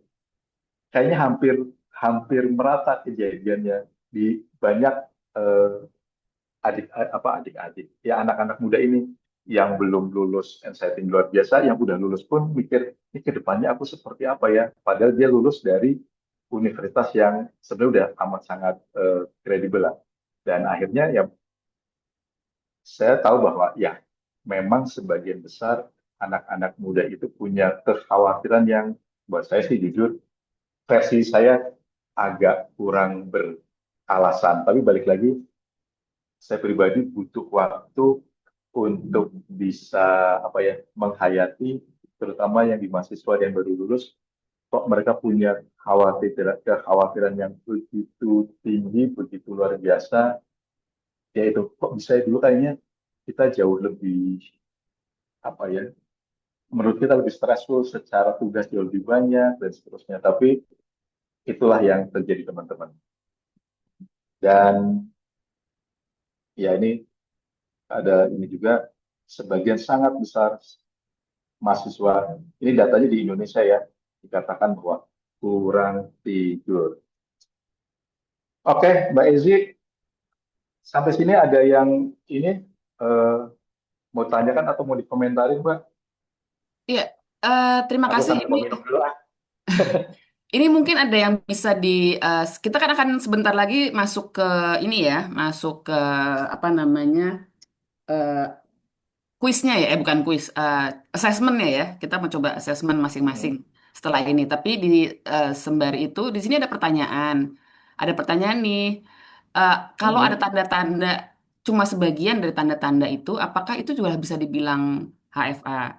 Kayaknya hampir hampir merata kejadiannya di banyak eh, adik-adik ya anak-anak muda ini yang belum lulus anxiety luar biasa, yang udah lulus pun mikir ini ke depannya aku seperti apa ya, padahal dia lulus dari universitas yang sebenarnya udah amat sangat kredibel lah. Dan akhirnya ya saya tahu bahwa ya memang sebagian besar anak-anak muda itu punya kekhawatiran yang buat saya sih jujur versi saya agak kurang beralasan. Tapi balik lagi, saya pribadi butuh waktu untuk bisa menghayati, terutama yang di mahasiswa yang baru lulus, kok mereka punya kekhawatiran yang begitu tinggi, begitu luar biasa, yaitu kok bisa dulu kayaknya kita jauh lebih apa ya, menurut kita lebih stressful, secara tugas jauh lebih banyak dan seterusnya. Tapi itulah yang terjadi teman-teman. Dan ya ini ada ini juga sebagian sangat besar mahasiswa, ini datanya di Indonesia ya, dikatakan bahwa kurang tidur. Oke, Mbak Ezi, sampai sini ada yang ini eh, mau tanyakan atau mau dikomentarin, Mbak? Iya, terima Aku kasih. sambil Ini mau minum dulu ah. ini mungkin ada yang bisa kita kan akan sebentar lagi masuk ke ini ya, masuk ke apa namanya eh, kuisnya ya, bukan kuis, assessmentnya ya. Kita mau coba assessment masing-masing Hmm. setelah ini. Tapi di sembari itu, di sini ada pertanyaan. Ada pertanyaan nih, kalau ada Hmm. tanda-tanda, cuma sebagian dari tanda-tanda itu, apakah itu juga bisa dibilang HFA?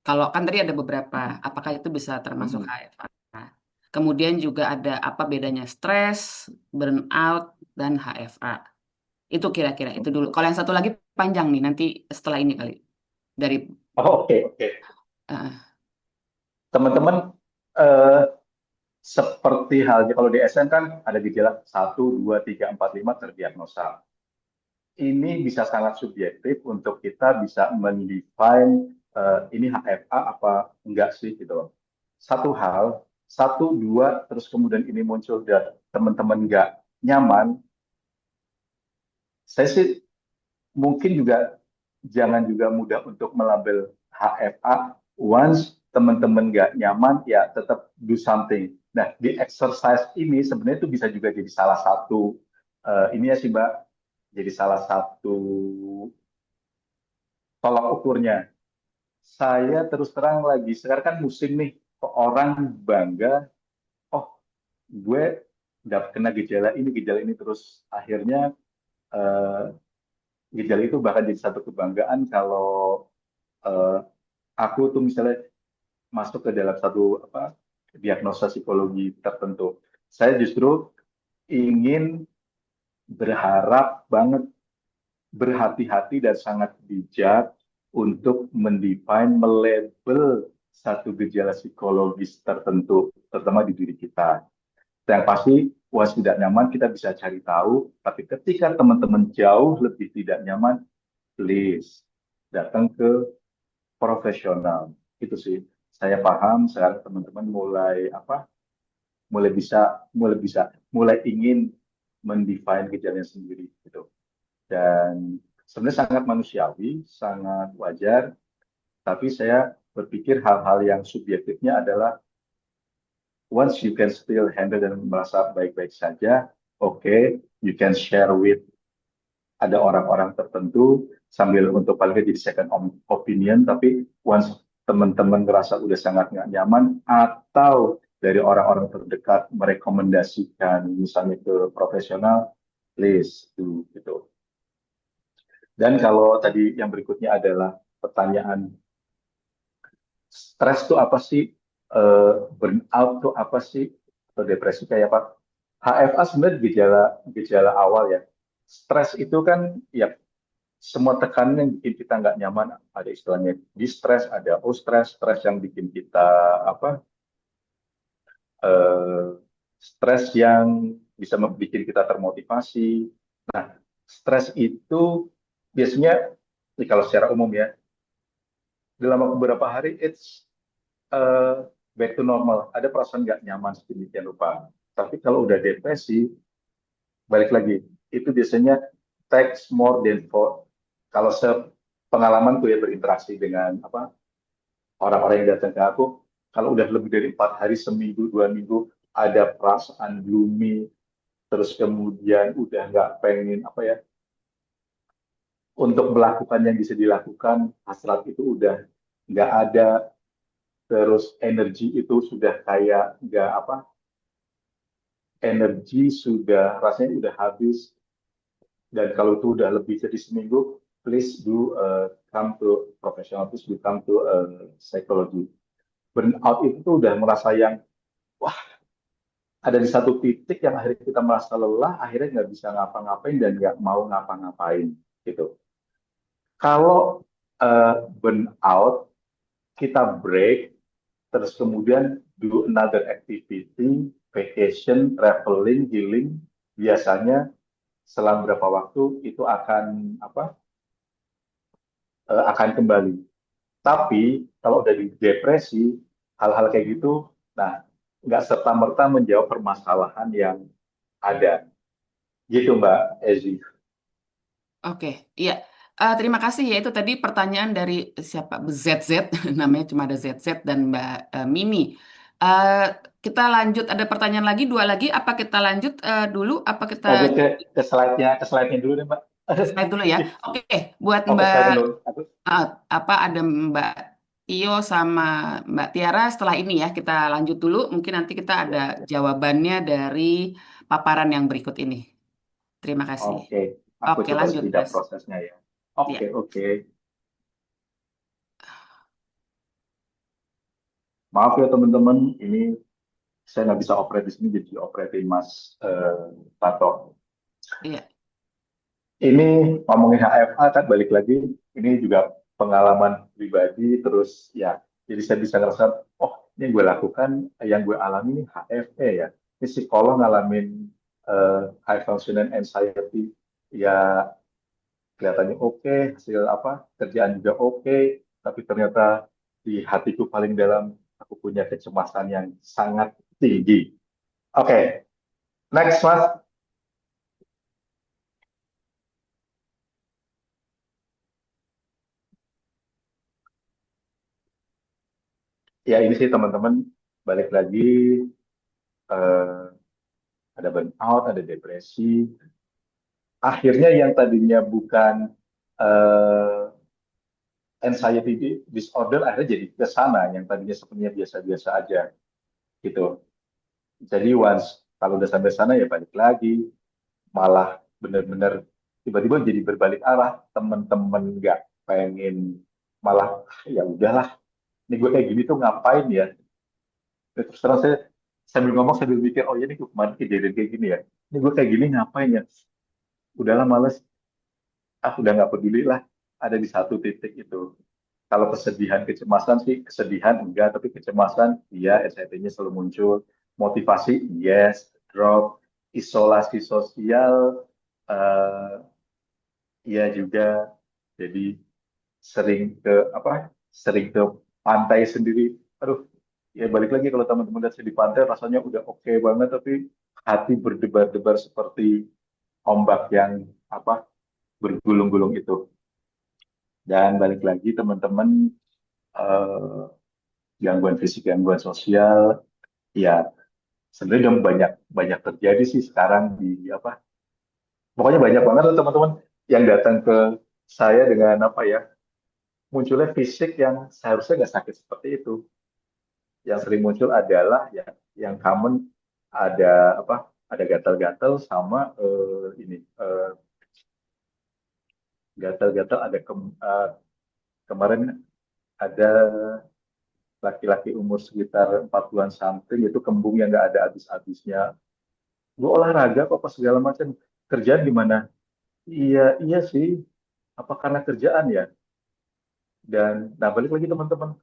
Kalau kan tadi ada beberapa, apakah itu bisa termasuk Hmm. HFA? Kemudian juga ada apa bedanya stres, burnout, dan HFA. Itu kira-kira itu dulu. Kalau yang satu lagi panjang nih, nanti setelah ini kali dari Oh, oke, oke. uh, Teman-teman, eh, seperti halnya kalau di SN kan ada gejala 1, 2, 3, 4, 5 terdiagnosa. Ini bisa sangat subjektif untuk kita bisa mendefine ini HFA apa enggak sih gitu loh. Satu hal, 1, 2, terus kemudian ini muncul dan teman-teman enggak nyaman, saya sih mungkin juga jangan juga mudah untuk melabel HFA. Once teman-teman nggak nyaman, ya tetap do something. Nah, di exercise ini sebenarnya itu bisa juga jadi salah satu ini ya sih Mbak, jadi salah satu tolak ukurnya. Saya terus terang lagi, sekarang kan musim nih, orang bangga, oh gue dapat kena gejala ini terus akhirnya eh, gejala itu bahkan jadi satu kebanggaan kalau eh, aku tuh misalnya masuk ke dalam satu apa diagnosa psikologi tertentu. Saya justru ingin berharap banget, berhati-hati dan sangat bijak untuk mendefine, melabel satu gejala psikologis tertentu, terutama di diri kita. Yang pasti, once tidak nyaman, kita bisa cari tahu. Tapi ketika teman-teman jauh lebih tidak nyaman, please datang ke profesional. Itu sih. Saya paham sekarang teman-teman mulai apa? Mulai ingin mendefine gejalanya sendiri gitu. Dan sebenarnya sangat manusiawi, sangat wajar, tapi saya berpikir hal-hal yang subjektifnya adalah once you can still handle dan merasa baik-baik saja, okay, you can share with ada orang-orang tertentu sambil untuk paling nggak jadi second opinion, tapi once teman-teman ngerasa udah sangat nggak nyaman atau dari orang-orang terdekat merekomendasikan misalnya ke profesional, please do gitu. Dan kalau tadi yang berikutnya adalah pertanyaan stres itu apa sih, burnout itu apa sih, atau depresi kayak apa? HFA sebenarnya gejala gejala awal ya. Stres itu kan ya semua tekanan yang bikin kita nggak nyaman, ada istilahnya distress, ada eustress, stres yang bikin kita apa, eh, stres yang bisa bikin kita termotivasi. Nah, stres itu biasanya kalau secara umum ya, dalam beberapa hari it's back to normal. Ada perasaan nggak nyaman sedemikian rupa. Tapi kalau udah depresi, balik lagi, itu biasanya takes more than four. Kalau pengalamanku ya berinteraksi dengan apa orang-orang yang datang ke aku, kalau udah lebih dari 4 hari, seminggu, 2 minggu, ada perasaan gloomy, terus kemudian udah nggak pengen apa ya, untuk melakukan yang bisa dilakukan, hasrat itu udah nggak ada, terus energi itu sudah kayak nggak apa, energi sudah rasanya udah habis, dan kalau itu udah lebih dari seminggu, please do come to professional, please do come to psychology. Burnout itu tuh udah merasa yang wah, ada di satu titik yang akhirnya kita merasa lelah, akhirnya nggak bisa ngapa-ngapain dan nggak mau ngapa-ngapain gitu. Kalau burnout, kita break, terus kemudian do another activity, vacation, traveling, healing, biasanya selang berapa waktu itu akan apa, akan kembali. Tapi kalau udah di depresi, hal-hal kayak gitu, nah nggak serta-merta menjawab permasalahan yang ada. Gitu Mbak Ezi. Oke, iya. Terima kasih ya itu tadi pertanyaan dari siapa ZZ namanya cuma ada ZZ dan Mbak Mimi. Eh, kita lanjut ada pertanyaan lagi dua lagi apa kita lanjut dulu apa kita Lanjut ke slide-nya dulu deh Mbak. slide dulu ya. Oke, buat Oke, Mbak slide dulu. apa ada Mbak Tio sama Mbak Tiara setelah ini ya kita lanjut dulu mungkin nanti kita ada jawabannya dari paparan yang berikut ini. Terima kasih. Oke, aku Oke, coba lanjut, speed up Mas. prosesnya ya. Ya. Oke, oke. Maaf ya teman-teman, ini saya nggak bisa operate di sini, jadi operating Mas Tato. Iya. Ini ngomongin HFA kan balik lagi, ini juga pengalaman pribadi, terus ya, jadi saya bisa ngerasa, oh ini gue lakukan, yang gue alami ini HFE ya. Ini psikolog ngalamin high functioning anxiety, ya kelihatannya oke, hasil apa, kerjaan juga oke, tapi ternyata di hatiku paling dalam, aku punya kecemasan yang sangat tinggi. Oke, next mas. Ya ini sih teman-teman, balik lagi, eh, ada burnout, ada depresi. Akhirnya yang tadinya bukan eh, anxiety disorder, akhirnya jadi ke sana, yang tadinya sebenarnya biasa-biasa aja gitu. Jadi once kalau udah sampai sana ya balik lagi, malah benar-benar tiba-tiba jadi berbalik arah, temen-temen nggak pengen, malah ya udahlah, ini gue kayak gini tuh ngapain ya. Terus terang saya sambil ngomong sambil mikir, oh ya ini gue kemarin kejadian kayak gini ya, ini gue kayak gini ngapain ya, udahlah males, udah nggak peduli lah. Ada di satu titik itu, kalau kesedihan kecemasan sih, kesedihan enggak, tapi kecemasan iya, SIP-nya selalu muncul. Motivasi yes, drop. Isolasi sosial eh iya juga, jadi sering ke apa, sering ke pantai sendiri. Aduh, ya balik lagi, kalau teman-teman lihat saya di pantai rasanya udah oke banget, tapi hati berdebar-debar seperti ombak yang apa, bergulung-gulung itu. Dan balik lagi teman-teman, eh, gangguan fisik, gangguan sosial, ya sebenarnya udah banyak banyak terjadi sih sekarang di apa. Pokoknya banyak banget tuh teman-teman yang datang ke saya dengan apa ya, munculnya fisik yang seharusnya nggak sakit seperti itu. Yang sering muncul adalah ya, yang common ada apa, ada gatal-gatal sama ini, gatal-gatal ada kemarin ada laki-laki umur sekitar 40-an something itu kembung yang nggak ada habis-habisnya. Gue olahraga kok pas segala macam, kerjaan gimana? Iya, iya sih. Apa karena kerjaan ya? Dan nah balik lagi teman-teman,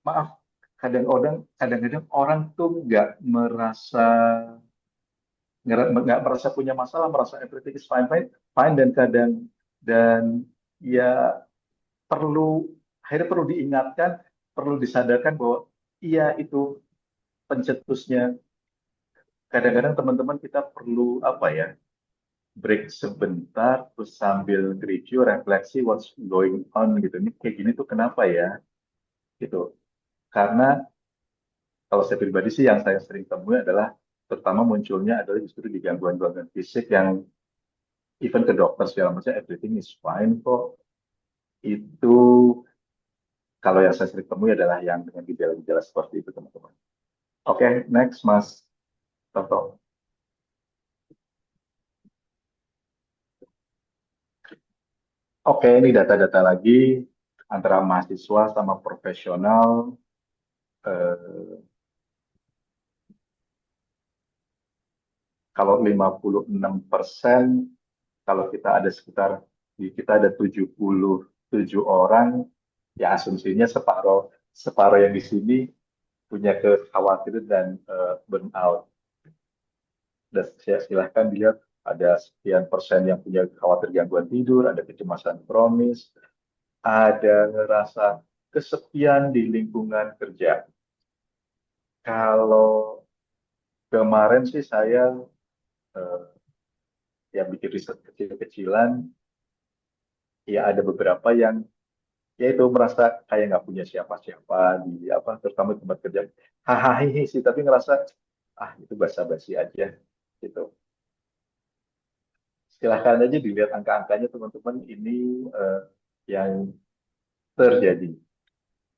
maaf, kadang-kadang orang tuh nggak merasa punya masalah, merasa everything is fine fine fine, dan kadang, dan ya perlu, akhirnya perlu diingatkan, perlu disadarkan bahwa iya itu pencetusnya. Kadang-kadang teman-teman kita perlu apa ya, break sebentar, terus sambil review, refleksi what's going on gitu. Ini kayak gini tuh kenapa ya? Gitu. Karena kalau saya pribadi sih yang saya sering temui adalah, terutama munculnya adalah justru di gangguan-gangguan fisik yang even ke dokter segala macam everything is fine kok. Itu kalau yang saya sering temui adalah yang dengan gejala-gejala seperti itu teman-teman. Oke, next Mas Toto. Oke, ini data-data lagi antara mahasiswa sama profesional. Eh, Kalau 56%, kalau kita ada sekitar, kita ada 77 orang, ya asumsinya separuh separuh yang di sini punya kekhawatiran dan burnout. Dan silahkan dilihat, ada sekian persen yang punya khawatir gangguan tidur, ada kecemasan kronis, ada ngerasa kesepian di lingkungan kerja. Kalau kemarin sih saya eh, yang bikin riset kecil-kecilan, ya ada beberapa yang yaitu merasa kayak nggak punya siapa-siapa di apa, terutama di tempat kerja. Hahaha sih, tapi ngerasa itu basa-basi aja gitu. Silahkan aja dilihat angka-angkanya teman-teman, ini eh, yang terjadi.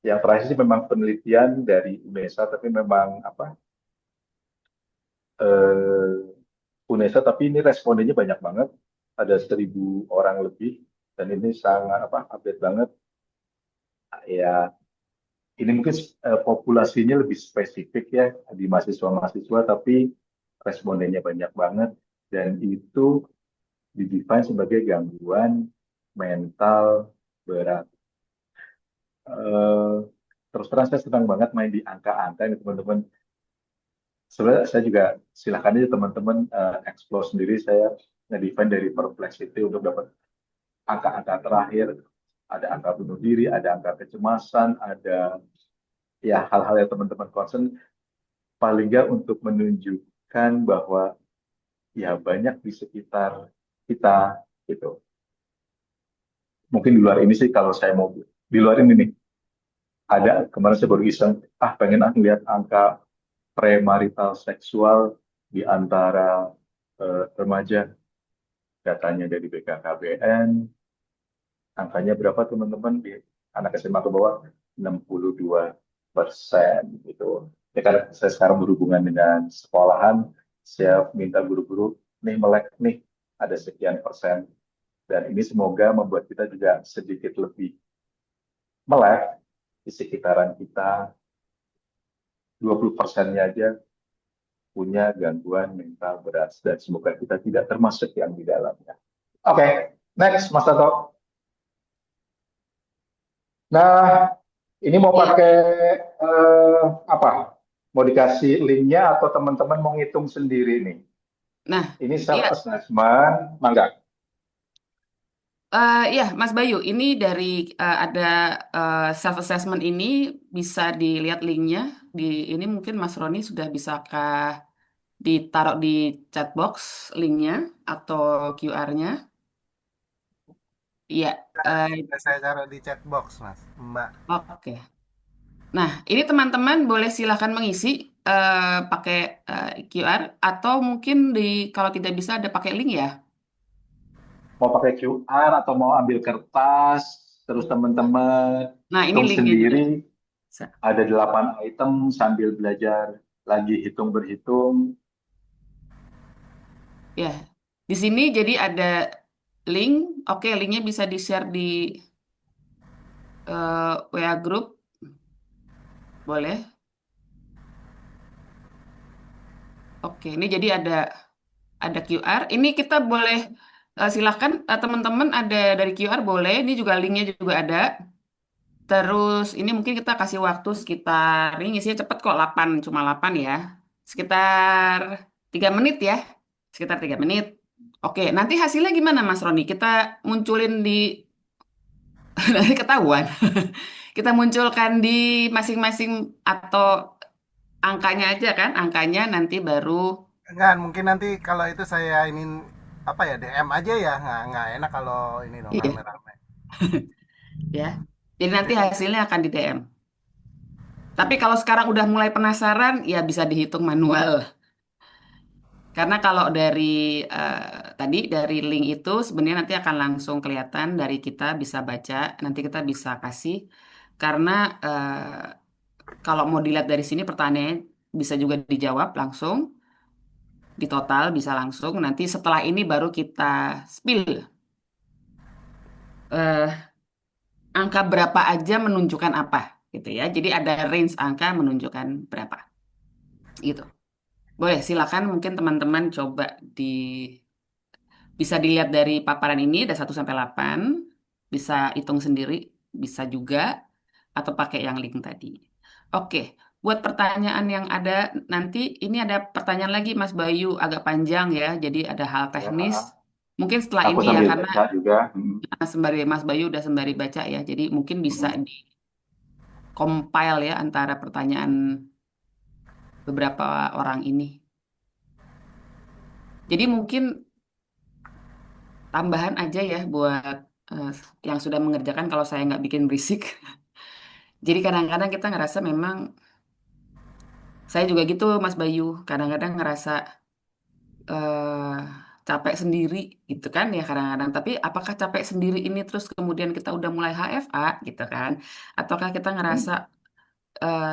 Yang terakhir sih memang penelitian dari UNESA, tapi memang apa, UNESA, tapi ini respondennya banyak banget, ada 1.000 orang lebih, dan ini sangat apa, update banget. Ya ini mungkin populasinya lebih spesifik ya di mahasiswa-mahasiswa, tapi respondennya banyak banget, dan itu didefine sebagai gangguan mental berat. Eh, Terus terang saya senang banget main di angka-angka ini teman-teman. Sebenarnya saya juga silahkan aja teman-teman explore sendiri. Saya ngedefine dari perplexity untuk dapat angka-angka terakhir. Ada angka bunuh diri, ada angka kecemasan, ada ya hal-hal yang teman-teman concern. Paling nggak untuk menunjukkan bahwa ya banyak di sekitar kita gitu. Mungkin di luar ini sih kalau saya mau di luar ini nih ada kemarin saya baru iseng pengen lihat angka premarital seksual di antara remaja, datanya dari BKKBN, angkanya berapa teman-teman di anak SMA ke bawah 62% gitu. Ya kan saya sekarang berhubungan dengan sekolahan, saya minta guru-guru nih melek nih ada sekian persen, dan ini semoga membuat kita juga sedikit lebih melek di sekitaran kita 20%-nya aja punya gangguan mental berat, dan semoga kita tidak termasuk yang di dalamnya. Oke, next Mas Tato. Nah, ini mau Ya, pakai apa? Mau dikasih linknya atau teman-teman mau ngitung sendiri nih? nah, Ini iya, self assessment, mangga. ya Mas Bayu, ini dari ada self assessment ini bisa dilihat linknya di ini mungkin Mas Roni sudah bisakah ditaruh di chat box linknya atau QR-nya? Iya, eh, Saya taruh di chat box, Mas. Mbak. oke. Nah, ini teman-teman boleh silakan mengisi pakai QR atau mungkin kalau tidak bisa ada pakai link ya. Mau pakai QR atau mau ambil kertas, terus teman-teman Nah, ini hitung linknya juga. sendiri. Bisa. Ada 8 item sambil belajar lagi hitung berhitung. Ya, di sini jadi ada link. Oke, linknya bisa di-share di WA group, boleh. Oke, ini jadi ada QR. Ini kita boleh silahkan teman-teman ada dari QR boleh. Ini juga linknya juga ada. Terus ini mungkin kita kasih waktu sekitar ini isinya cepet kok 8 cuma 8 ya. Sekitar 3 menit ya. Sekitar 3 menit. Oke, nanti hasilnya gimana Mas Roni? Kita munculin di nanti ketahuan. Kita munculkan di masing-masing atau angkanya aja kan? Angkanya nanti baru Enggak, mungkin nanti kalau itu saya ini apa ya DM aja ya, nggak enak kalau ini dong iya rame-rame. ya. Jadi nanti Jadi hasilnya akan di DM. Tapi kalau sekarang udah mulai penasaran, ya bisa dihitung manual. Karena kalau dari tadi dari link itu sebenarnya nanti akan langsung kelihatan dari kita bisa baca, nanti kita bisa kasih. Karena kalau mau dilihat dari sini pertanyaannya bisa juga dijawab langsung, di total bisa langsung. Nanti setelah ini baru kita spill eh, angka berapa aja menunjukkan apa gitu ya. Jadi ada range angka menunjukkan berapa gitu. Boleh silakan mungkin teman-teman coba di bisa dilihat dari paparan ini ada 1 sampai 8. Bisa hitung sendiri, bisa juga atau pakai yang link tadi. Oke, buat pertanyaan yang ada nanti ini ada pertanyaan lagi Mas Bayu agak panjang ya. Jadi ada hal Ya, teknis. Mungkin setelah aku ini ya sambil karena baca juga. sembari Mas Bayu udah sembari baca ya. Jadi mungkin bisa Hmm. di compile ya antara pertanyaan beberapa orang ini. Jadi mungkin tambahan aja ya buat eh, yang sudah mengerjakan kalau saya nggak bikin berisik. Jadi kadang-kadang kita ngerasa memang saya juga gitu Mas Bayu. Kadang-kadang ngerasa eh, capek sendiri gitu kan ya kadang-kadang. Tapi apakah capek sendiri ini terus kemudian kita udah mulai HFA gitu kan? Ataukah kita ngerasa eh,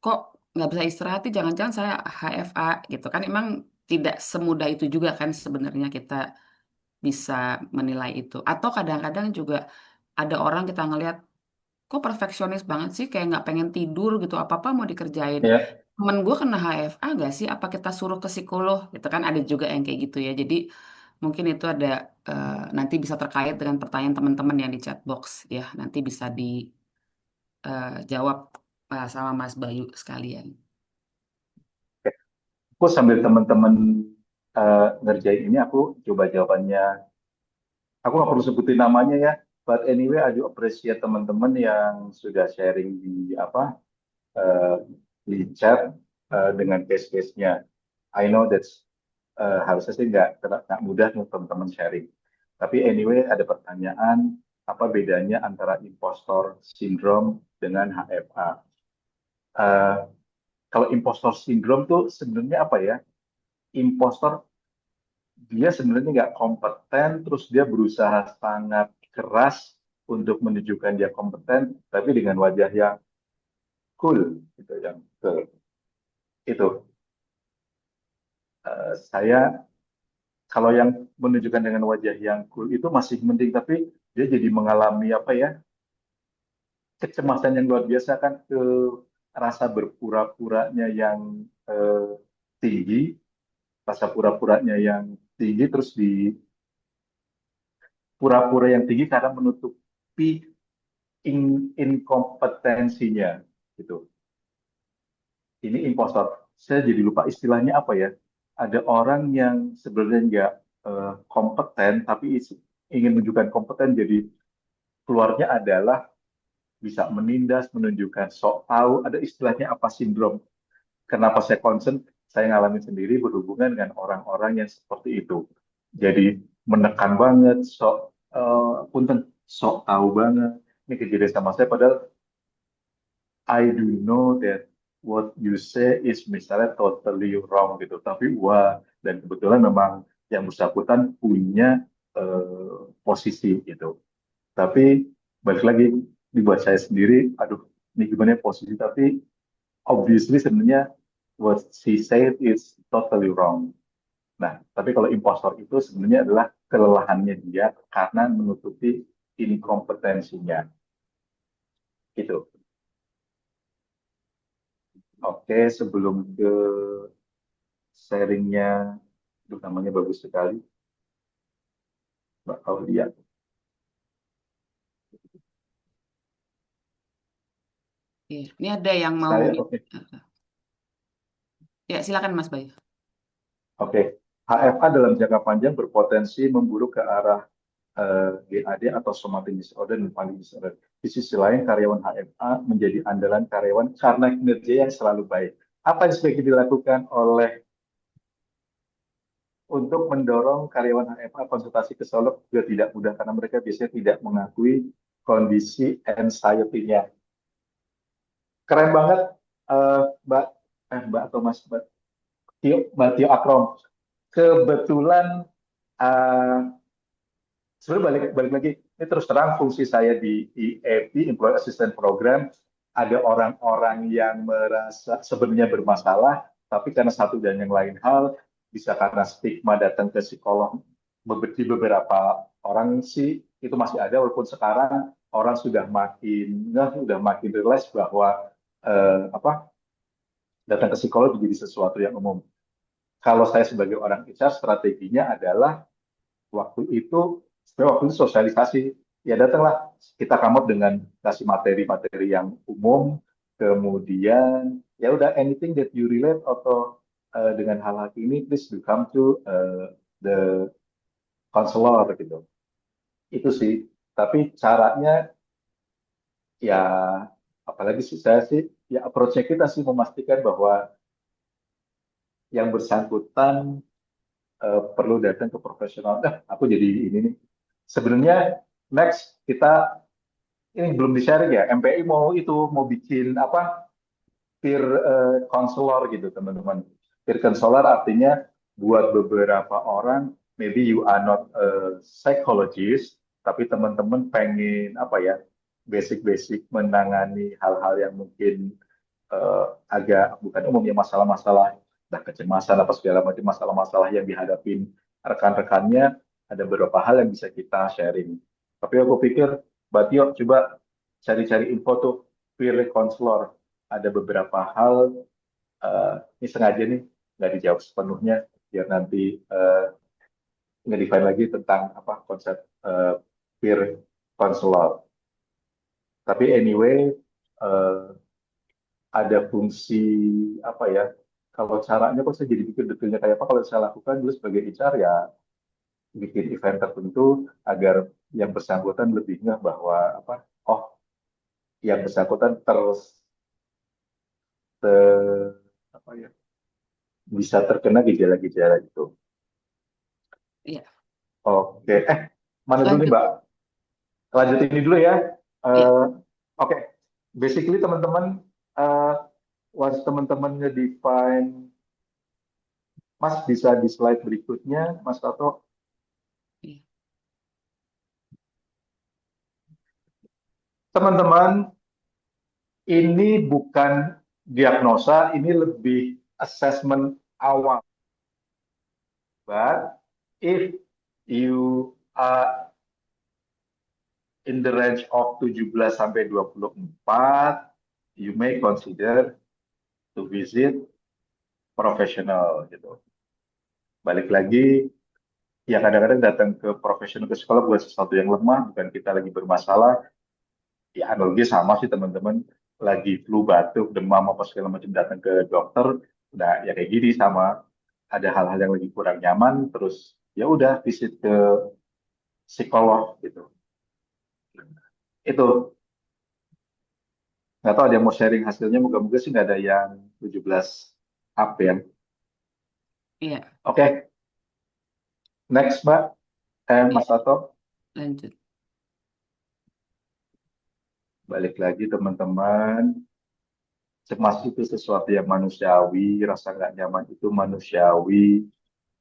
kok nggak bisa istirahat? Jangan-jangan saya HFA gitu kan? Emang tidak semudah itu juga kan sebenarnya kita bisa menilai itu. Atau kadang-kadang juga ada orang kita ngelihat kok perfeksionis banget sih kayak nggak pengen tidur gitu apa-apa mau dikerjain. Ya, Temen gue kena HFA gak sih? Apa kita suruh ke psikolog? Gitu kan ada juga yang kayak gitu ya. Jadi Mungkin itu ada nanti bisa terkait dengan pertanyaan teman-teman yang di chat box ya. Nanti bisa dijawab sama Mas Bayu sekalian. Aku sambil teman-teman ngerjain ini, aku coba jawabannya. Aku nggak perlu sebutin namanya ya, but anyway, I do appreciate teman-teman yang sudah sharing eh, di chat dengan case-case-nya. I know that's harusnya sih nggak mudah untuk teman-teman sharing. Tapi anyway, ada pertanyaan, apa bedanya antara impostor syndrome dengan HFA? Eh, Kalau impostor syndrome tuh sebenarnya apa ya? Impostor dia sebenarnya nggak kompeten, terus dia berusaha sangat keras untuk menunjukkan dia kompeten, tapi dengan wajah yang cool, gitu, yang cool. Itu saya kalau yang menunjukkan dengan wajah yang cool itu masih mending, tapi dia jadi mengalami apa ya, kecemasan yang luar biasa kan, ke rasa berpura-puranya yang tinggi, rasa pura-puranya yang tinggi, terus di pura-pura yang tinggi karena menutupi inkompetensinya gitu. Ini impostor. Saya jadi lupa istilahnya apa ya. Ada orang yang sebenarnya nggak kompeten, tapi ingin menunjukkan kompeten, jadi keluarnya adalah bisa menindas, menunjukkan sok tahu. Ada istilahnya apa, sindrom. Kenapa saya concern? Saya ngalamin sendiri berhubungan dengan orang-orang yang seperti itu. Jadi menekan banget, punten, sok tahu banget. Ini kejadian sama saya, padahal I do know that what you say is misalnya totally wrong gitu. Tapi wah, dan kebetulan memang yang bersangkutan punya posisi gitu. Tapi balik lagi, dibuat saya sendiri, aduh, ini gimana ya posisi, tapi obviously sebenarnya what she said is totally wrong. Nah, tapi kalau impostor itu sebenarnya adalah kelelahannya dia karena menutupi inkompetensinya. Gitu. Oke, sebelum ke sharingnya, itu namanya bagus sekali, Mbak Aulia. Oke, ini ada yang mau Oke. ya silakan Mas Bayu. Oke. HFA dalam jangka panjang berpotensi memburuk ke arah GAD atau somatic disorder dan paling disorder. Di sisi lain, karyawan HFA menjadi andalan karyawan karena kinerja yang selalu baik. Apa yang sebaiknya dilakukan untuk mendorong karyawan HFA konsultasi ke psikolog juga tidak mudah karena mereka biasanya tidak mengakui kondisi anxiety-nya. Keren banget, Mbak, Mbak atau Mas, Mbak Tio Akrom. Kebetulan, uh, sebenarnya balik lagi, ini terus terang fungsi saya di EAP, Employee Assistance Program, ada orang-orang yang merasa sebenarnya bermasalah, tapi karena satu dan yang lain hal, bisa karena stigma datang ke psikolog, di beberapa orang sih itu masih ada, walaupun sekarang orang sudah makin realize bahwa datang ke psikolog menjadi sesuatu yang umum. Kalau saya sebagai orang HR, strateginya adalah waktu itu sosialisasi. Ya datanglah, kita come up dengan kasih materi-materi yang umum, kemudian ya udah, anything that you relate atau dengan hal-hal ini, please do come to the counselor gitu. Itu sih. Tapi caranya ya, apalagi sih saya sih, ya approach-nya kita sih memastikan bahwa yang bersangkutan perlu datang ke profesional. Aku jadi ini nih. Sebenarnya next kita ini belum di-share ya. MPI mau bikin apa, peer counselor gitu teman-teman. Peer counselor artinya buat beberapa orang, maybe you are not a psychologist, tapi teman-teman pengen apa ya, basic-basic menangani hal-hal yang mungkin agak bukan umum ya, masalah-masalah, nah kecemasan apa segala macam masalah-masalah yang dihadapin rekan-rekannya, ada beberapa hal yang bisa kita sharing. Tapi aku pikir, Mbak Tio, coba cari-cari info tuh, peer counselor. Ada beberapa hal, ini sengaja nih nggak dijawab sepenuhnya, biar nanti nge-define lagi tentang apa konsep peer counselor. Tapi anyway, eh, ada fungsi apa ya? Kalau caranya kok saya jadi pikir detailnya kayak apa? Kalau saya lakukan dulu sebagai HR ya bikin event tertentu agar yang bersangkutan lebih ngeh bahwa apa? Oh, yang bersangkutan apa ya? Bisa terkena gejala-gejala itu. Iya, Oke, mana dulu nih lanjut. Mbak? Lanjut ini dulu ya. Iya, Eh, Oke, basically teman-teman, eh, once teman-teman nge-define, Mas bisa di slide berikutnya, Mas Tato. iya, Teman-teman, ini bukan diagnosa, ini lebih assessment awal. But if you are in the range of 17 sampai 24, you may consider to visit professional gitu. Balik lagi, ya kadang-kadang datang ke profesional ke sekolah bukan sesuatu yang lemah, bukan kita lagi bermasalah. Ya analogi sama sih teman-teman, lagi flu, batuk, demam apa segala macam datang ke dokter, udah ya kayak gini sama. Ada hal-hal yang lagi kurang nyaman, terus ya udah visit ke psikolog gitu. Itu nggak tahu ada yang mau sharing hasilnya, moga-moga sih nggak ada yang 17 up ya. iya, Oke, next Mbak, iya, Mas Tato. lanjut. Balik lagi teman-teman, cemas itu sesuatu yang manusiawi, rasa nggak nyaman itu manusiawi.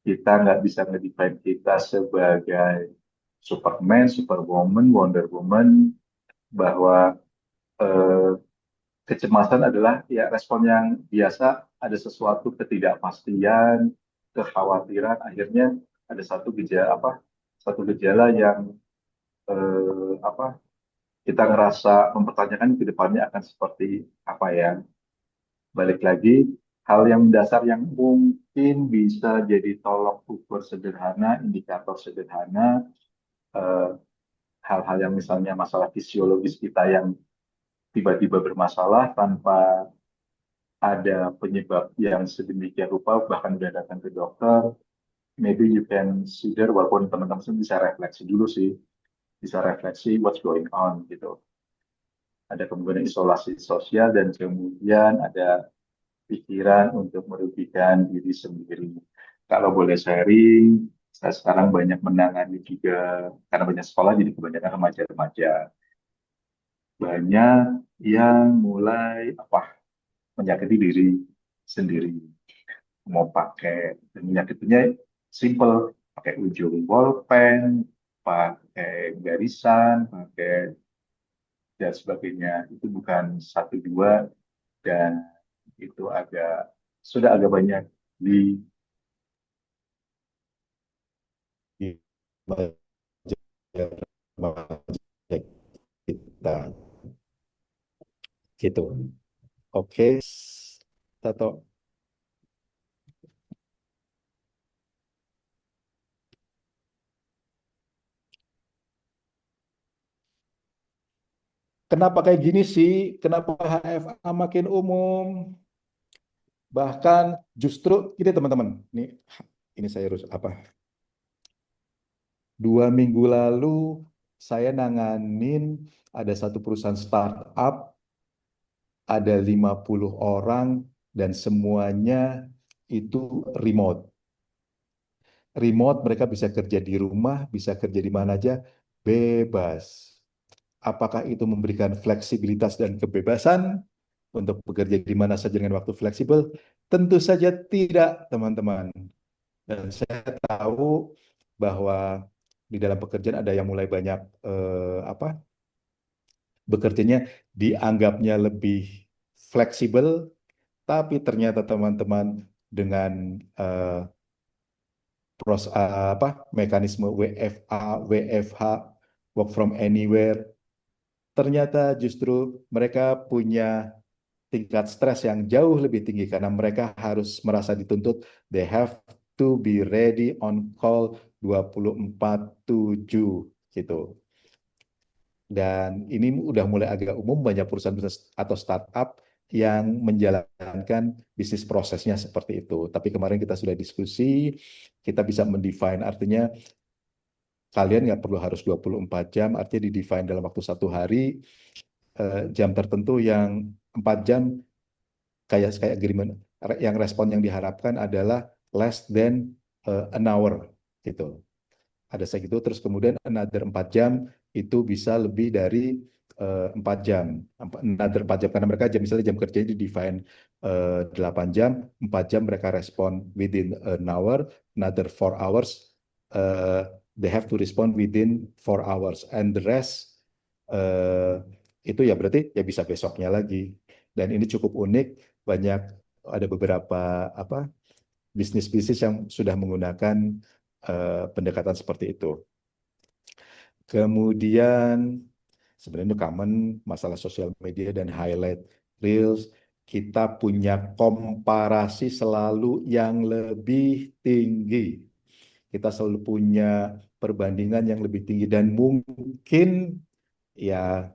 Kita nggak bisa ngedefine kita sebagai Superman, Superwoman, Wonder Woman, bahwa eh, kecemasan adalah ya respon yang biasa, ada sesuatu ketidakpastian, kekhawatiran, akhirnya ada satu gejala yang apa kita ngerasa mempertanyakan ke depannya akan seperti apa ya. Balik lagi, hal yang mendasar yang mungkin bisa jadi tolok ukur sederhana, indikator sederhana, eh, hal-hal yang misalnya masalah fisiologis kita yang tiba-tiba bermasalah tanpa ada penyebab yang sedemikian rupa, bahkan udah datang ke dokter, maybe you can consider, walaupun teman-teman bisa refleksi dulu sih, bisa refleksi what's going on gitu. Ada kemudian isolasi sosial dan kemudian ada pikiran untuk merugikan diri sendiri. Kalau boleh sharing, saya sekarang banyak menangani juga, karena banyak sekolah jadi kebanyakan remaja-remaja. Banyak yang mulai menyakiti diri sendiri. Mau pakai, dan menyakitinya simple, pakai ujung bolpen, pakai garisan, pakai dan sebagainya. Itu bukan satu dua, dan itu sudah agak banyak di kita gitu. Oke, Tato. Kenapa kayak gini sih? Kenapa HFA makin umum? Bahkan justru ini teman-teman, ini saya harus apa? 2 minggu lalu saya nanganin ada satu perusahaan startup, ada 50 orang dan semuanya itu remote. Remote mereka bisa kerja di rumah, bisa kerja di mana aja, bebas. Apakah itu memberikan fleksibilitas dan kebebasan untuk bekerja di mana saja dengan waktu fleksibel? Tentu saja tidak, teman-teman. Dan saya tahu bahwa di dalam pekerjaan ada yang mulai banyak bekerjanya dianggapnya lebih fleksibel, tapi ternyata teman-teman dengan eh, mekanisme WFA, WFH, work from anywhere, ternyata justru mereka punya tingkat stres yang jauh lebih tinggi karena mereka harus merasa dituntut, they have to be ready on call 24/7 gitu. Dan ini udah mulai agak umum, banyak perusahaan bisnis atau startup yang menjalankan bisnis prosesnya seperti itu. Tapi kemarin kita sudah diskusi, kita bisa mendefine, artinya kalian nggak perlu harus 24 jam, artinya di-define dalam waktu 1 hari, jam tertentu yang 4 jam, kayak kayak agreement, yang respon yang diharapkan adalah less than an hour gitu. Ada segitu, terus kemudian another 4 jam itu bisa lebih dari 4 jam. Another 4 jam, karena mereka misalnya jam kerjanya di define 8 jam, 4 jam mereka respon within an hour, another 4 hours they have to respond within 4 hours, and the rest eh, itu ya berarti ya bisa besoknya lagi. Dan ini cukup unik, banyak, ada beberapa bisnis-bisnis yang sudah menggunakan pendekatan seperti itu. Kemudian sebenarnya common masalah sosial media dan highlight reels, kita punya komparasi selalu yang lebih tinggi. Kita selalu punya perbandingan yang lebih tinggi, dan mungkin ya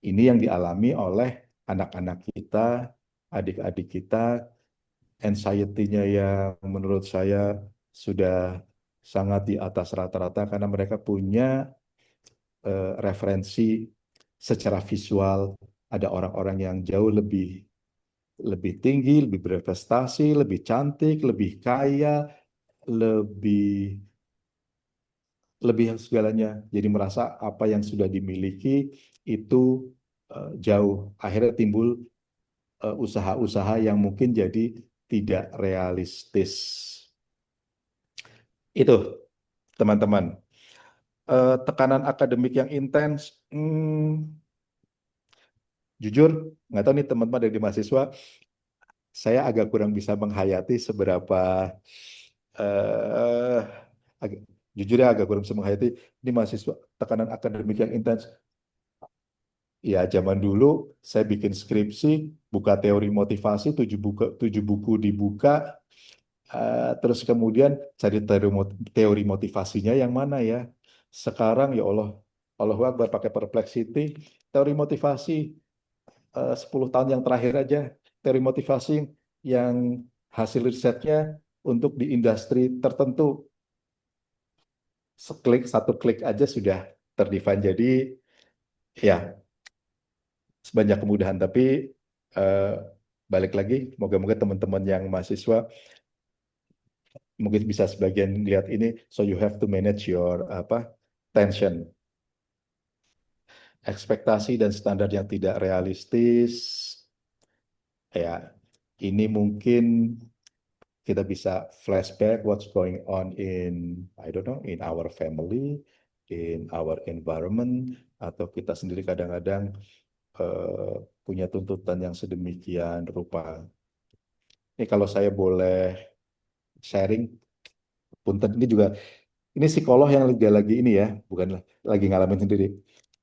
ini yang dialami oleh anak-anak kita, adik-adik kita, anxiety-nya yang menurut saya sudah sangat di atas rata-rata, karena mereka punya referensi secara visual, ada orang-orang yang jauh lebih lebih tinggi, lebih berprestasi, lebih cantik, lebih kaya, lebih lebih segalanya. Jadi merasa apa yang sudah dimiliki itu jauh. Akhirnya timbul usaha-usaha yang mungkin jadi tidak realistis. Itu, teman-teman. Tekanan akademik yang intens, jujur, nggak tahu nih teman-teman dari mahasiswa, saya agak kurang bisa menghayati seberapa, eh agak, jujur ya agak kurang bisa menghayati ini mahasiswa tekanan akademik yang intens. Ya, zaman dulu saya bikin skripsi, buka teori motivasi, 7 buku dibuka, terus kemudian cari teori motivasinya yang mana ya. Sekarang ya Allah, Allah Akbar, pakai Perplexity, teori motivasi 10 tahun yang terakhir aja, teori motivasi yang hasil risetnya untuk di industri tertentu, satu klik aja sudah terdefine. Jadi ya sebanyak kemudahan, tapi eh, balik lagi, moga-moga teman-teman yang mahasiswa mungkin bisa sebagian lihat ini, so you have to manage your tension, ekspektasi dan standar yang tidak realistis. Ya, ini mungkin kita bisa flashback what's going on in, I don't know, in our family, in our environment, atau kita sendiri kadang-kadang punya tuntutan yang sedemikian rupa. Ini kalau saya boleh sharing, punten, ini juga, ini psikolog yang lagi ini ya, bukan lagi ngalamin sendiri.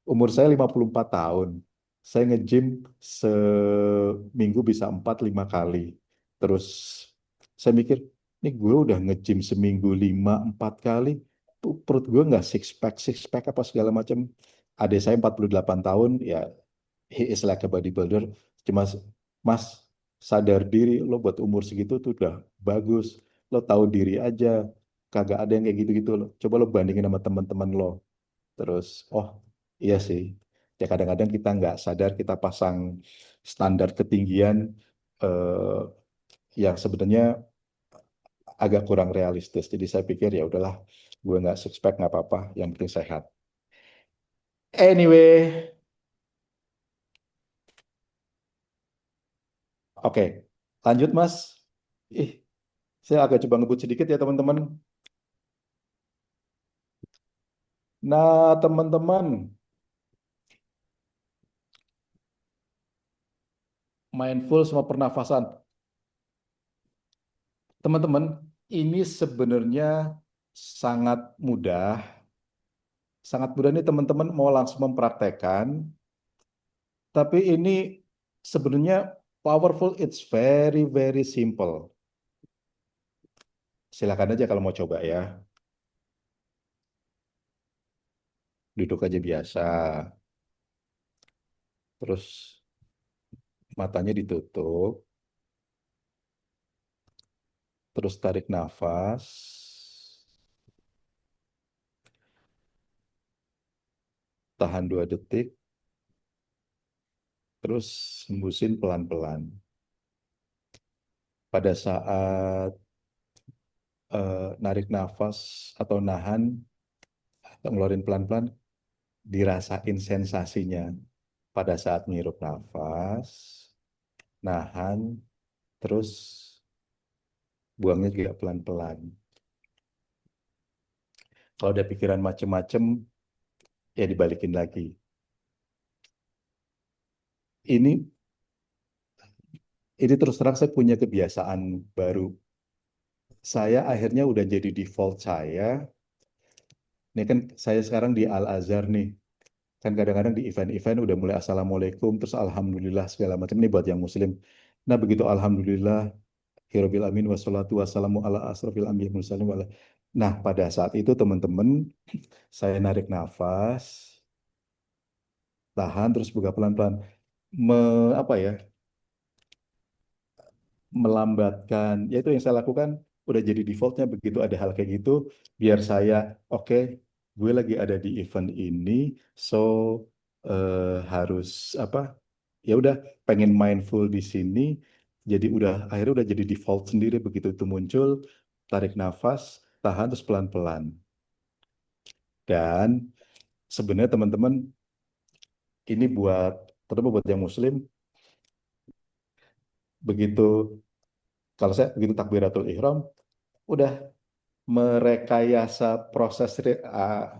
Umur saya 54 tahun. Saya nge-gym seminggu bisa 4-5 kali. Terus saya mikir, ini gue udah nge-gym seminggu 5-4 kali, perut gue nggak six pack apa segala macam. Adik saya 48 tahun, ya he is like a bodybuilder. Cuma, Mas, sadar diri, lo buat umur segitu tuh udah bagus. Lo tahu diri aja, kagak ada yang kayak gitu-gitu. Coba lo bandingin sama teman-teman lo. Terus, oh iya sih. Ya kadang-kadang kita nggak sadar kita pasang standar ketinggian eh, yang sebenarnya agak kurang realistis. Jadi saya pikir ya udahlah, gue nggak six pack nggak apa-apa, yang penting sehat. Anyway, oke, lanjut Mas. Ih, saya agak coba ngebut sedikit ya teman-teman. Nah, teman-teman, mindful sama pernafasan. Teman-teman, ini sebenarnya sangat mudah. Sangat mudah nih teman-teman mau langsung mempraktekkan. Tapi ini sebenarnya powerful, it's very, very simple. Silakan aja kalau mau coba ya. Duduk aja biasa. Terus matanya ditutup. Terus tarik nafas. Tahan 2 detik. Terus hembusin pelan-pelan. Pada saat narik nafas atau nahan, atau ngeluarin pelan-pelan, dirasain sensasinya. Pada saat ngirup nafas, nahan, terus buangnya juga pelan-pelan. Kalau ada pikiran macem-macem, ya dibalikin lagi. Ini ini terus terang saya punya kebiasaan baru. Saya akhirnya udah jadi default saya. Ini kan saya sekarang di Al-Azhar nih. Kan kadang-kadang di event-event udah mulai Assalamualaikum, terus Alhamdulillah segala macam. Ini buat yang Muslim. Nah begitu Alhamdulillah, Hirobil Amin, wassalatu wassalamu ala asrofil anbiya mursalin wala. Nah pada saat itu teman-teman, saya narik nafas, tahan, terus buka pelan-pelan. Apa ya, melambatkan, ya itu yang saya lakukan, udah jadi defaultnya begitu ada hal kayak gitu, biar saya, oke, gue lagi ada di event ini, so harus apa, ya udah pengen mindful di sini, jadi udah akhirnya udah jadi default sendiri begitu itu muncul, tarik nafas, tahan terus pelan-pelan. Dan sebenarnya teman-teman ini buat terutama buat yang Muslim, begitu kalau saya begitu takbiratul ihram udah merekayasa proses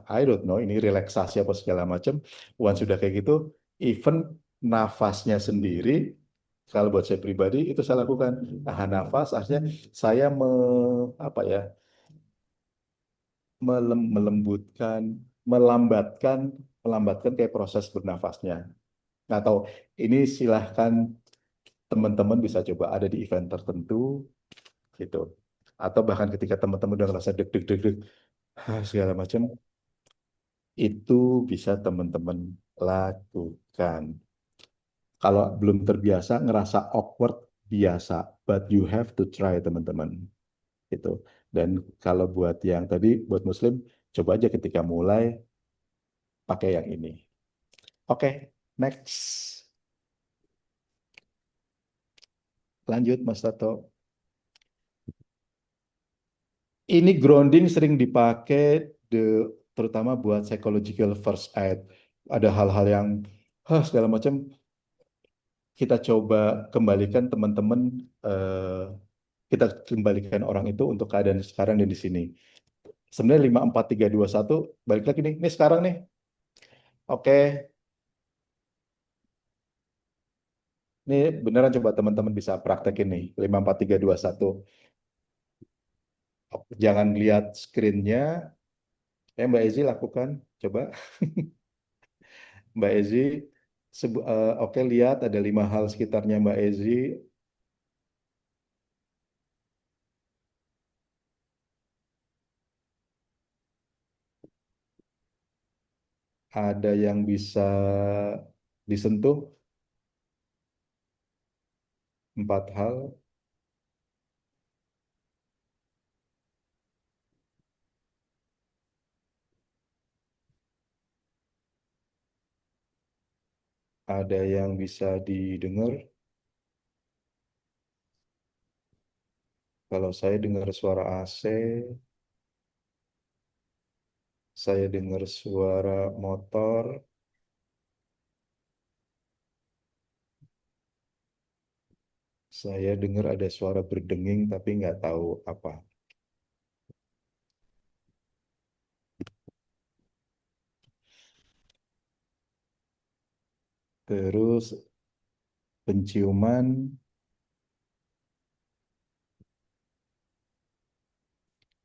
I don't know ini relaksasi apa segala macam. Once sudah kayak gitu, even nafasnya sendiri, kalau buat saya pribadi itu saya lakukan tahan nafas, artinya saya apa ya, melembutkan, melambatkan, melambatkan kayak proses bernafasnya. Atau ini silahkan teman-teman bisa coba ada di event tertentu gitu. Atau bahkan ketika teman-teman udah ngerasa deg-deg-deg segala macam, itu bisa teman-teman lakukan. Kalau belum terbiasa, ngerasa awkward, biasa. But you have to try, teman-teman. Gitu. Dan kalau buat yang tadi, buat Muslim, coba aja ketika mulai, pakai yang ini. Oke, next. Lanjut, Mas Tato. Ini grounding sering dipakai, terutama buat psychological first aid. Ada hal-hal yang segala macam, kita coba kembalikan teman-teman, kita kembalikan orang itu untuk keadaan sekarang dan di sini. Sebenarnya 5, 4, 3, 2, 1, balik lagi nih. Ini sekarang nih. Oke, ini beneran coba teman-teman bisa praktekin nih. 5, 4, 3, 2, 1. Jangan lihat screen-nya. Mbak Ezi lakukan. Coba. Mbak Ezi, oke, lihat ada 5 hal sekitarnya Mbak Ezi. Ada yang bisa disentuh, 4 hal. Ada yang bisa didengar. Kalau saya dengar suara AC, saya dengar suara motor, saya dengar ada suara berdenging tapi nggak tahu apa. Terus penciuman,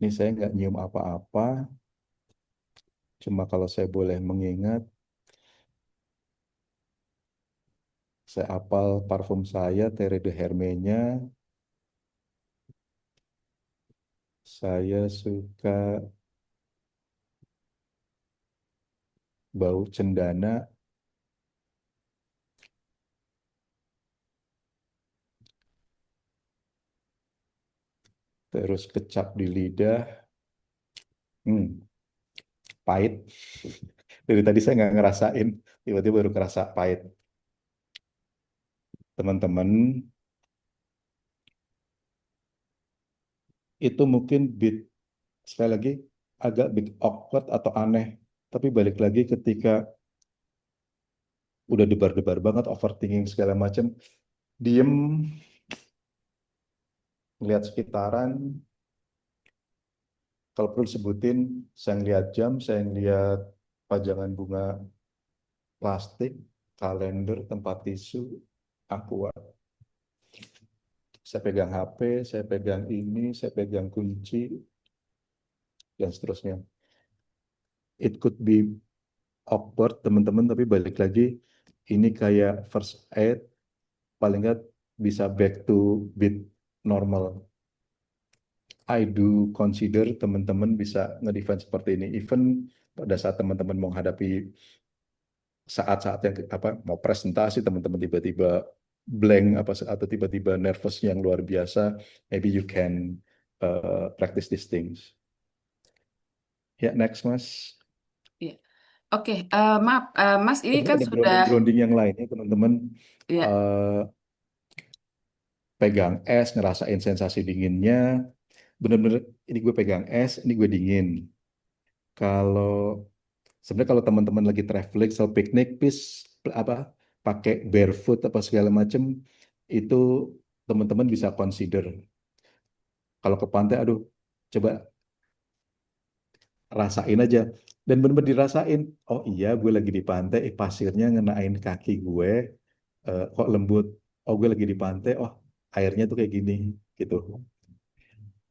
ini saya nggak nyium apa-apa, cuma kalau saya boleh mengingat, saya apal parfum saya, Terre de Hermenya. Saya suka bau cendana, terus kecap di lidah, pahit. Dari tadi saya nggak ngerasain, tiba-tiba baru kerasa pahit. Teman-teman, itu mungkin sekali lagi agak bit awkward atau aneh. Tapi balik lagi ketika udah debar-debar banget, overthinking segala macam, diem, ngeliat sekitaran, kalau perlu disebutin, saya ngeliat jam, saya ngeliat pajangan bunga plastik, kalender, tempat tisu, aqua. Saya pegang HP, saya pegang ini, saya pegang kunci, dan seterusnya. It could be awkward, teman-teman, tapi balik lagi, ini kayak first aid, paling nggak bisa back to beat normal. I do consider teman-teman bisa nge-defense seperti ini. Even pada saat teman-teman menghadapi saat-saat yang mau presentasi, teman-teman tiba-tiba blank atau tiba-tiba nervous yang luar biasa, maybe you can practice these things. Ya, next Mas. Iya. Oke, maaf, Mas, ini Sebenarnya kan ada sudah, grounding yang lainnya, teman-teman. ya, eh, Pegang es, ngerasain sensasi dinginnya. Bener-bener, ini gue pegang es, ini gue dingin. Kalau Sebenarnya kalau teman-teman lagi traveling, so piknik, please pakai barefoot apa segala macam, itu teman-teman bisa consider. Kalau ke pantai, aduh, coba rasain aja. Dan benar-benar dirasain. Oh iya, gue lagi di pantai, pasirnya ngenain kaki gue, kok lembut. Oh, gue lagi di pantai, oh airnya tuh kayak gini, gitu.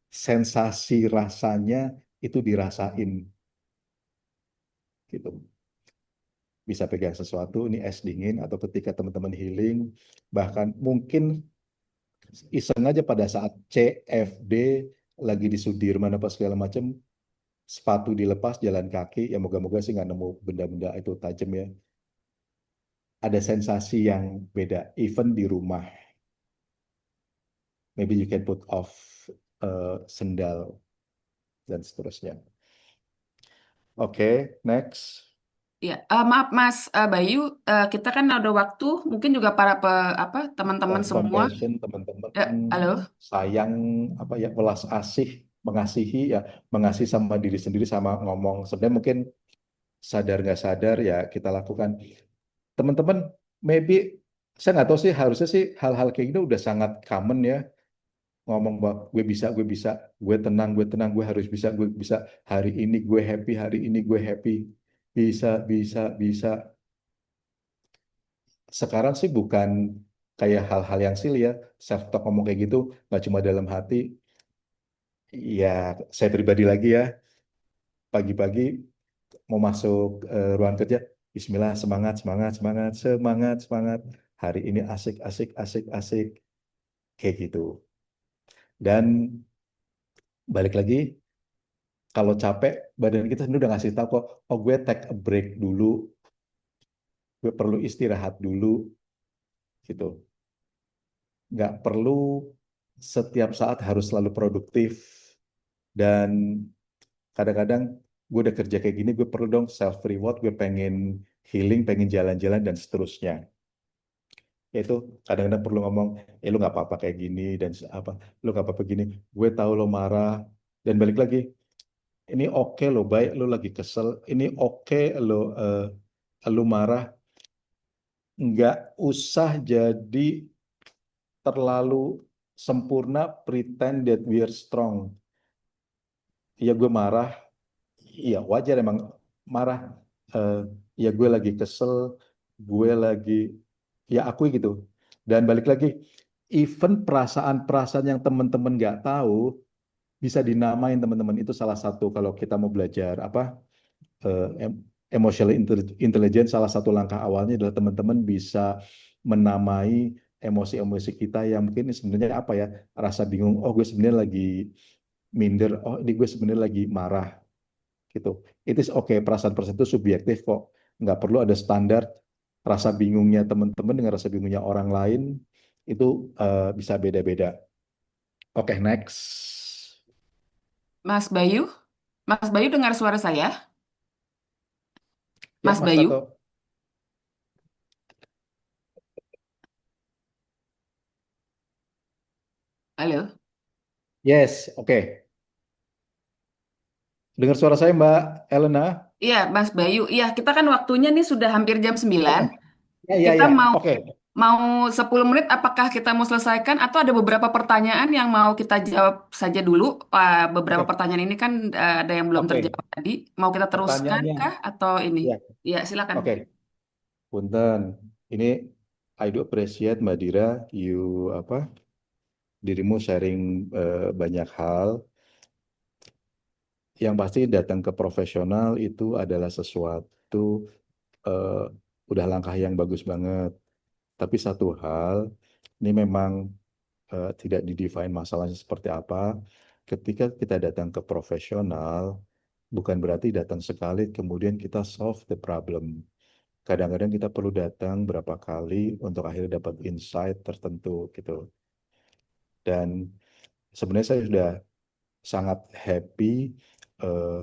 Sensasi rasanya itu dirasain, gitu. Bisa pegang sesuatu, ini es dingin, atau ketika teman-teman healing, bahkan mungkin iseng aja pada saat CFD lagi di Sudirman apa segala macam, sepatu dilepas, jalan kaki, ya moga-moga sih nggak nemu benda-benda itu tajam ya. Ada sensasi yang beda, even di rumah. Maybe you can put off sendal dan seterusnya. Oke, next. ya, maaf, Mas Bayu, kita kan ada waktu, mungkin juga para teman-teman semua. Compassion, teman-teman, Ya, halo. sayang, welas asih, mengasihi ya, mengasihi sama diri sendiri, sama ngomong. Sebenarnya mungkin sadar nggak sadar ya kita lakukan. Teman-teman, maybe saya nggak tahu sih, harusnya sih hal-hal kayak gini udah sangat common ya. Ngomong bahwa gue bisa, gue tenang, gue harus bisa, gue bisa, hari ini gue happy, hari ini gue happy, bisa, bisa, bisa. Sekarang sih bukan kayak hal-hal yang silly ya, self talk ngomong kayak gitu, nggak cuma dalam hati. Ya, saya pribadi lagi ya, pagi-pagi mau masuk ruang kerja, Bismillah, semangat, semangat, semangat, semangat, semangat. Hari ini asik, asik, asik, asik, kayak gitu. Dan balik lagi, kalau capek, badan kita sendiri udah ngasih tahu kok, oh gue take a break dulu, gue perlu istirahat dulu, gitu. Nggak perlu setiap saat harus selalu produktif. Dan kadang-kadang gue udah kerja kayak gini, gue perlu dong self reward, gue pengen healing, pengen jalan-jalan dan seterusnya. Itu kadang-kadang perlu ngomong, lu nggak apa-apa kayak gini dan lu nggak apa-apa gini. Gue tahu lo marah dan balik lagi, ini oke lo baik, lo lagi kesel, ini oke lo marah, nggak usah jadi terlalu sempurna, pretend that we are strong. Ya gue marah, iya wajar emang marah. Eh, ya gue lagi kesel, gue lagi, ya akui gitu. Dan balik lagi, even perasaan-perasaan yang teman-teman nggak tahu bisa dinamain teman-teman. Itu salah satu kalau kita mau belajar eh, em- emotional intelligence. Salah satu langkah awalnya adalah teman-teman bisa menamai emosi-emosi kita yang mungkin sebenarnya rasa bingung. Oh gue sebenarnya lagi minder. Oh ini gue sebenarnya lagi marah gitu. It is okay, perasaan-perasaan itu subjektif kok. nggak perlu ada standar. Rasa bingungnya teman-teman dengan rasa bingungnya orang lain itu bisa beda-beda. Oke, next. Mas Bayu, Mas Bayu dengar suara saya? Ya, Mas Mas Bayu, Tato. halo. Yes, oke. Dengar suara saya, Mbak Elena? Iya, Mas Bayu. Iya, kita kan waktunya nih sudah hampir jam 9. Oke. Ya, ya, Kita ya. mau Oke. mau 10 menit apakah kita mau selesaikan atau ada beberapa pertanyaan yang mau kita jawab saja dulu? Beberapa Oke. pertanyaan ini kan ada yang belum Oke. terjawab tadi. Mau kita teruskan Pertanyaannya. kah atau ini? Ya. Ya, silakan. Oke. Punten. Ini I do appreciate Mbak Dira, dirimu sharing banyak hal. Yang pasti datang ke profesional itu adalah sesuatu eh, udah langkah yang bagus banget. Tapi satu hal, ini memang tidak didefine masalahnya seperti apa. Ketika kita datang ke profesional, bukan berarti datang sekali kemudian kita solve the problem. Kadang-kadang kita perlu datang berapa kali untuk akhirnya dapat insight tertentu gitu. Dan sebenarnya saya sudah sangat happy eh,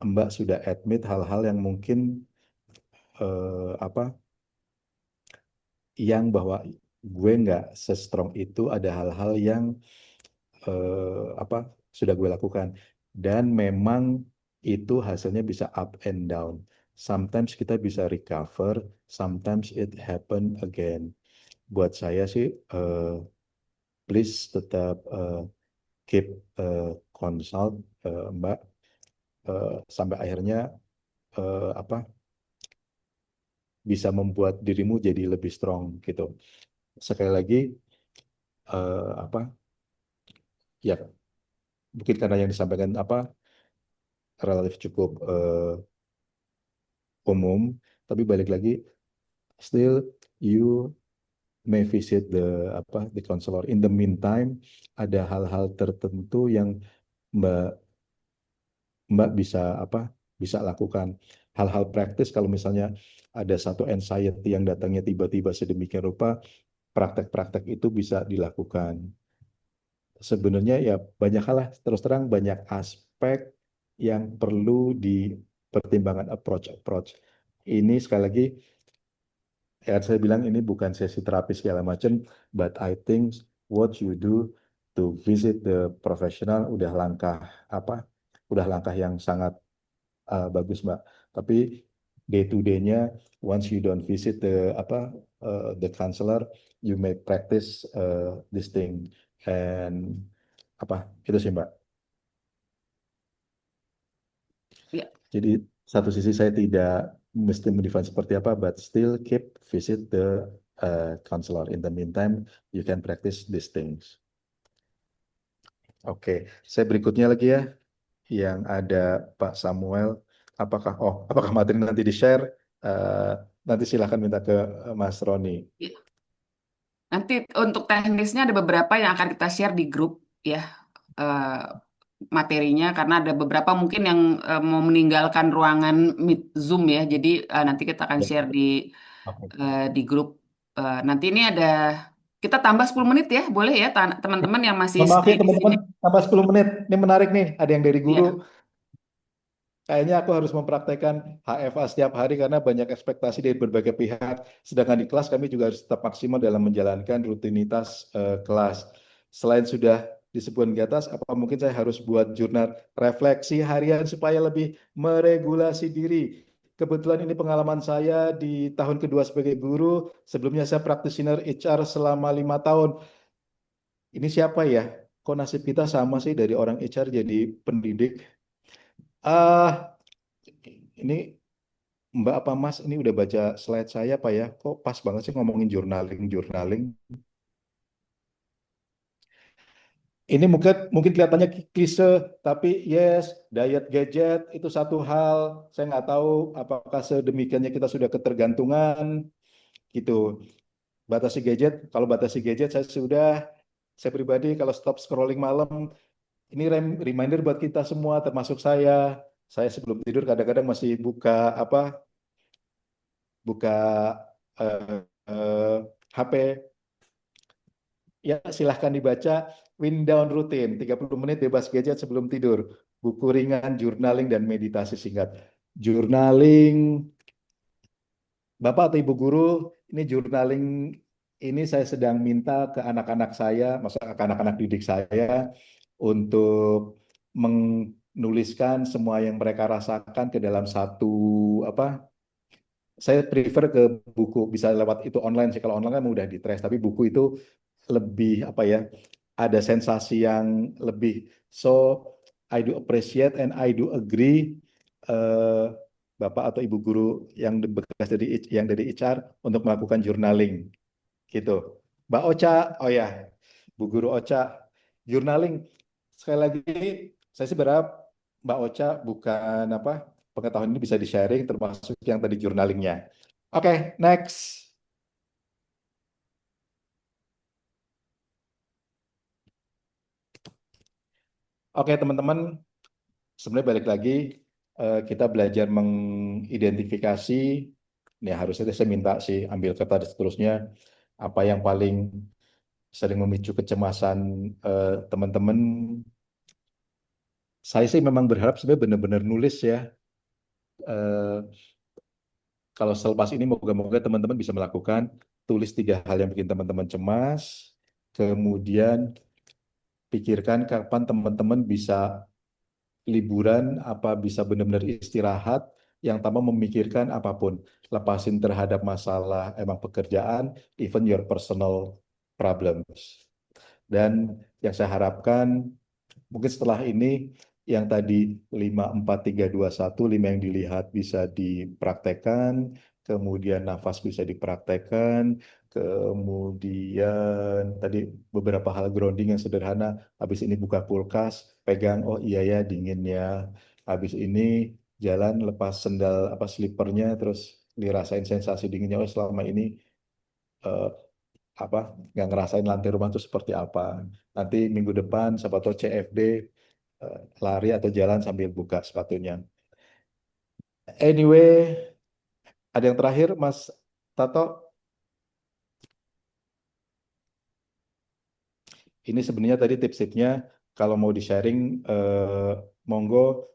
Mbak sudah admit hal-hal yang mungkin apa yang bahwa gue nggak se-strong itu, ada hal-hal yang apa sudah gue lakukan dan memang itu hasilnya bisa up and down. Sometimes kita bisa recover, sometimes it happen again. Buat saya sih please tetap keep consult Mbak sampai akhirnya apa bisa membuat dirimu jadi lebih strong gitu. Sekali lagi apa ya mungkin karena yang disampaikan apa relatif cukup umum, tapi balik lagi still you may visit the counselor. In the meantime, ada hal-hal tertentu yang Mbak Mbak bisa lakukan. Hal-hal praktis kalau misalnya ada satu anxiety yang datangnya tiba-tiba sedemikian rupa, praktek-praktek itu bisa dilakukan. Sebenarnya ya banyak hal lah, terus terang banyak aspek yang perlu dipertimbangkan approach. Ini sekali lagi ya saya bilang ini bukan sesi terapi segala macam, but I think what you do to visit the professional udah langkah yang sangat bagus Mbak. Tapi day to day-nya once you don't visit the counselor, you may practice this thing and itu sih Mbak. Ya. Jadi satu sisi saya tidak mesti mendefine seperti apa, but still keep visit the counselor. In the meantime, you can practice these things. Oke, saya berikutnya lagi ya, yang ada Pak Samuel. Apakah materi nanti di-share? Nanti silahkan minta ke Mas Roni. Ya. Nanti untuk teknisnya ada beberapa yang akan kita share di grup ya, eh, materinya karena ada beberapa mungkin yang mau meninggalkan ruangan Meet Zoom ya. Jadi nanti kita akan Ya. share Oke. di grup. Nanti ini ada kita tambah 10 menit ya, boleh ya teman-teman yang masih Mohon maaf stay ya di sini. teman-teman, tambah 10 menit. Ini menarik nih, ada yang dari guru. Ya. Kayaknya aku harus mempraktekkan HFA setiap hari karena banyak ekspektasi dari berbagai pihak. Sedangkan di kelas kami juga harus tetap maksimal dalam menjalankan rutinitas kelas. Selain sudah disebutkan di atas, apa mungkin saya harus buat jurnal refleksi harian supaya lebih meregulasi diri. Kebetulan ini pengalaman saya di tahun kedua sebagai guru. Sebelumnya saya practitioner HR selama 5 tahun. Ini siapa ya? Kok nasib kita sama sih dari orang HR jadi pendidik? Ah, ini Mbak apa Mas ini udah baca slide saya Pak ya? Kok pas banget sih ngomongin journaling. Ini mungkin kelihatannya klise, tapi yes, diet gadget itu satu hal. Saya nggak tahu apakah sedemikiannya kita sudah ketergantungan gitu. Kalau batasi gadget saya pribadi kalau stop scrolling malam, ini reminder buat kita semua termasuk saya. Saya sebelum tidur kadang-kadang masih buka eh, eh, HP. Ya, silahkan dibaca Wind Down Routine, 30 menit bebas gadget sebelum tidur. Buku ringan, journaling, dan meditasi singkat. Journaling, Bapak atau Ibu Guru, ini journaling ini saya sedang minta ke anak-anak saya, maksudnya ke anak-anak didik saya, untuk menuliskan semua yang mereka rasakan ke dalam satu apa saya prefer ke buku, bisa lewat itu online sih. Kalau online kan mudah di trace, tapi buku itu lebih apa ya, ada sensasi yang lebih. So I do appreciate and I do agree, eh, Bapak atau Ibu guru bekas yang dari HR untuk melakukan journaling gitu. Mbak Ocha, oh ya, Bu Guru Ocha, journaling. Sekali lagi, saya sih berharap Mbak Ocha bukan pengetahuan ini bisa di-sharing, termasuk yang tadi journalingnya. Oke, next. Oke, teman-teman, sebenarnya balik lagi, kita belajar mengidentifikasi. Ya, harusnya saya minta sih ambil kertas dan seterusnya, apa yang paling sering memicu kecemasan teman-teman. Saya sih memang berharap sebenarnya benar-benar nulis ya. Eh, Kalau selepas ini moga-moga teman-teman bisa melakukan, tulis 3 hal yang bikin teman-teman cemas, kemudian pikirkan kapan teman-teman bisa liburan, apa bisa benar-benar istirahat, yang tanpa memikirkan apapun, lepasin terhadap masalah emang pekerjaan, even your personal problems. Dan yang saya harapkan, mungkin setelah ini yang tadi 5 4 3 2 1 5 yang dilihat bisa dipraktekkan, kemudian nafas bisa dipraktekkan, kemudian tadi beberapa hal grounding yang sederhana, habis ini buka kulkas, pegang, oh iya ya dingin ya. Habis ini jalan lepas sendal slipernya, terus dirasain sensasi dinginnya, oh selama ini eh, apa nggak ngerasain lantai rumah itu seperti apa. Nanti minggu depan siapa tahu CFD, lari atau jalan sambil buka sepatunya. Anyway, ada yang terakhir Mas Tato. Ini sebenarnya tadi tips-tipsnya, kalau mau di-sharing, monggo.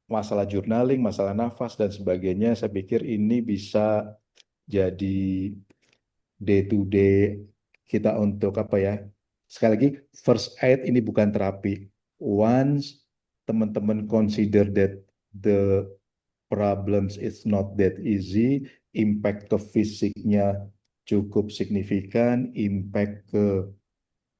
Masalah journaling, masalah nafas dan sebagainya, saya pikir ini bisa jadi day to day kita untuk apa ya? Sekali lagi, first aid ini bukan terapi. Once teman-teman consider that the problems is not that easy, impact ke fisiknya cukup signifikan, impact ke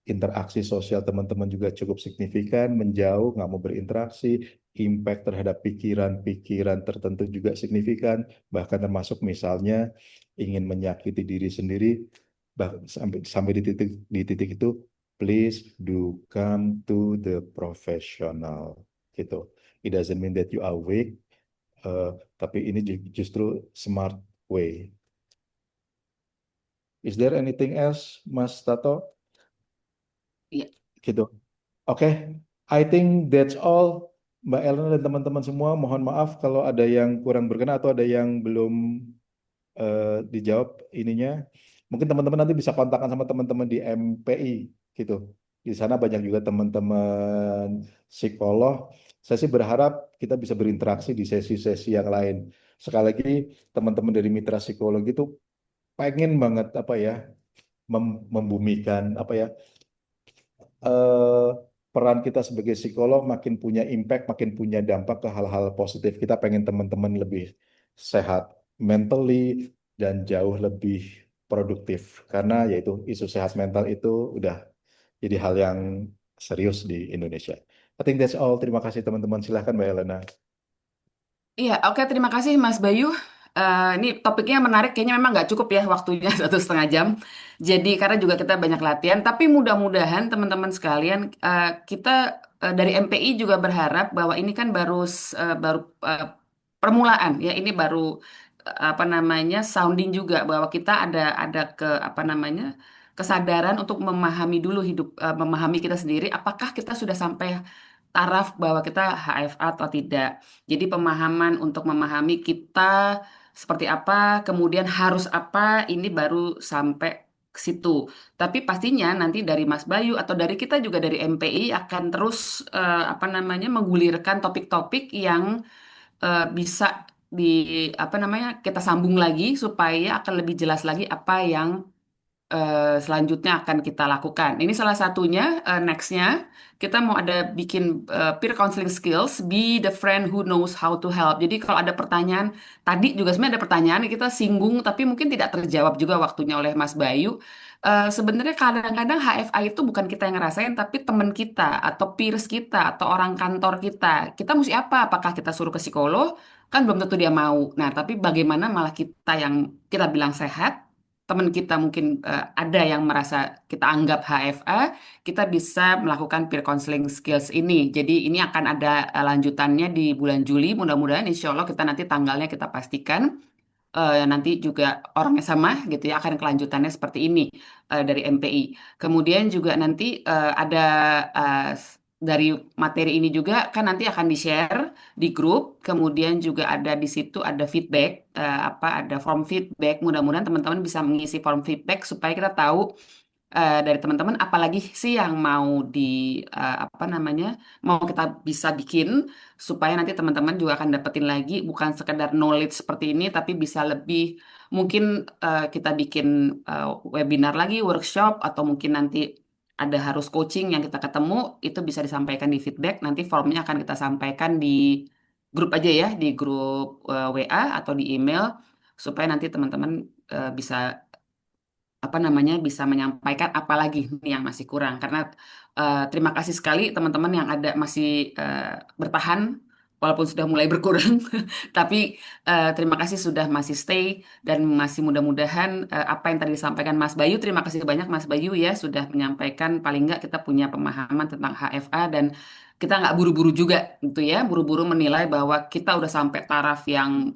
interaksi sosial teman-teman juga cukup signifikan, menjauh, nggak mau berinteraksi, impact terhadap pikiran-pikiran tertentu juga signifikan, bahkan termasuk misalnya ingin menyakiti diri sendiri, sampai di titik itu, please do come to the professional, gitu. It doesn't mean that you are weak, tapi ini justru smart way. Is there anything else, Mas Tato? Iya. Gitu. Oke, I think that's all. Mbak Elena dan teman-teman semua, mohon maaf kalau ada yang kurang berkenan atau ada yang belum dijawab ininya. Mungkin teman-teman nanti bisa kontakkan sama teman-teman di MPI gitu. Di sana banyak juga teman-teman psikolog. Saya sih berharap kita bisa berinteraksi di sesi-sesi yang lain. Sekali lagi, teman-teman dari Mitra Psikologi itu pengen banget membumikan eh, peran kita sebagai psikolog makin punya impact, makin punya dampak ke hal-hal positif. Kita pengen teman-teman lebih sehat mentally dan jauh lebih produktif. Karena yaitu isu sehat mental itu udah jadi hal yang serius di Indonesia. I think that's all. Terima kasih teman-teman. Silahkan Mbak Elena. Iya, oke, terima kasih Mas Bayu. Ini topiknya menarik, kayaknya memang nggak cukup ya waktunya 1,5 jam. Jadi karena juga kita banyak latihan, tapi mudah-mudahan teman-teman sekalian, kita dari MPI juga berharap bahwa ini kan baru permulaan ya, ini baru apa namanya sounding juga bahwa kita ada apa namanya kesadaran untuk memahami dulu memahami kita sendiri. Apakah kita sudah sampai taraf bahwa kita HFA atau tidak. Jadi pemahaman untuk memahami kita seperti apa, kemudian harus apa, ini baru sampai ke situ. Tapi pastinya nanti dari Mas Bayu atau dari kita juga dari MPI akan terus apa namanya menggulirkan topik-topik yang bisa apa namanya kita sambung lagi supaya akan lebih jelas lagi apa yang selanjutnya akan kita lakukan. Ini salah satunya, nextnya kita mau ada bikin peer counseling skills, be the friend who knows how to help. Jadi kalau ada pertanyaan, tadi juga sebenarnya ada pertanyaan yang kita singgung, tapi mungkin tidak terjawab juga waktunya oleh Mas Bayu. Sebenarnya kadang-kadang HFA itu bukan kita yang ngerasain, tapi teman kita atau peers kita atau orang kantor kita. Kita mesti apa? Apakah kita suruh ke psikolog? Kan belum tentu dia mau. Nah, tapi bagaimana malah kita yang kita bilang sehat, teman kita mungkin ada yang merasa kita anggap HFA, kita bisa melakukan peer counseling skills ini. Jadi ini akan ada lanjutannya di bulan Juli. Mudah-mudahan insya Allah kita nanti tanggalnya kita pastikan. Nanti juga orangnya sama gitu ya, akan kelanjutannya seperti ini dari MPI. Kemudian juga nanti ada dari materi ini juga kan nanti akan di-share di grup, kemudian juga ada di situ ada feedback, ada form feedback. Mudah-mudahan teman-teman bisa mengisi form feedback supaya kita tahu dari teman-teman apalagi sih yang mau apa namanya mau kita bisa bikin supaya nanti teman-teman juga akan dapetin lagi bukan sekedar knowledge seperti ini tapi bisa lebih mungkin kita bikin webinar lagi, workshop atau mungkin nanti ada harus coaching yang kita ketemu itu bisa disampaikan di feedback, nanti formnya akan kita sampaikan di grup aja ya, di grup WA atau di email supaya nanti teman-teman bisa apa namanya bisa menyampaikan apa lagi nih yang masih kurang karena terima kasih sekali teman-teman yang ada masih bertahan walaupun sudah mulai berkurang tapi terima kasih sudah masih stay dan masih mudah-mudahan apa yang tadi disampaikan Mas Bayu, terima kasih banyak Mas Bayu ya sudah menyampaikan paling nggak kita punya pemahaman tentang HFA dan kita nggak buru-buru juga gitu ya, buru-buru menilai bahwa kita udah sampai taraf yang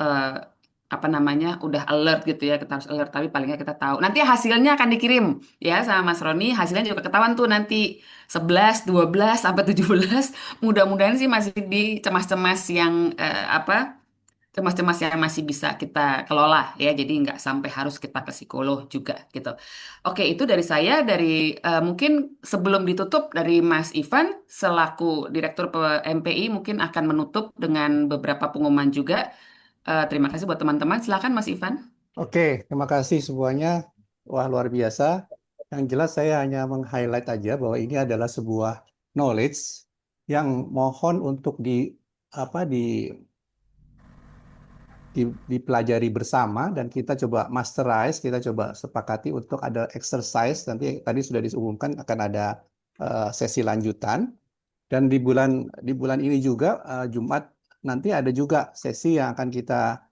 eh, apa namanya udah alert gitu ya, kita harus alert tapi paling nggak kita tahu nanti hasilnya akan dikirim ya sama Mas Roni, hasilnya juga ketahuan tuh nanti 11 12 sampai 17. Mudah-mudahan sih masih di cemas-cemas yang apa cemas-cemas yang masih bisa kita kelola ya, jadi nggak sampai harus kita ke psikolog juga gitu. Oke, itu dari saya, dari mungkin sebelum ditutup dari Mas Ivan selaku Direktur MPI mungkin akan menutup dengan beberapa pengumuman juga. Terima kasih buat teman-teman. Silakan Mas Ivan. Oke, terima kasih semuanya. Wah, luar biasa. Yang jelas saya hanya meng-highlight aja bahwa ini adalah sebuah knowledge yang mohon untuk apa dipelajari bersama dan kita coba masterize, kita coba sepakati untuk ada exercise. Nanti tadi sudah diumumkan akan ada sesi lanjutan dan di bulan ini juga Jumat nanti ada juga sesi yang akan kita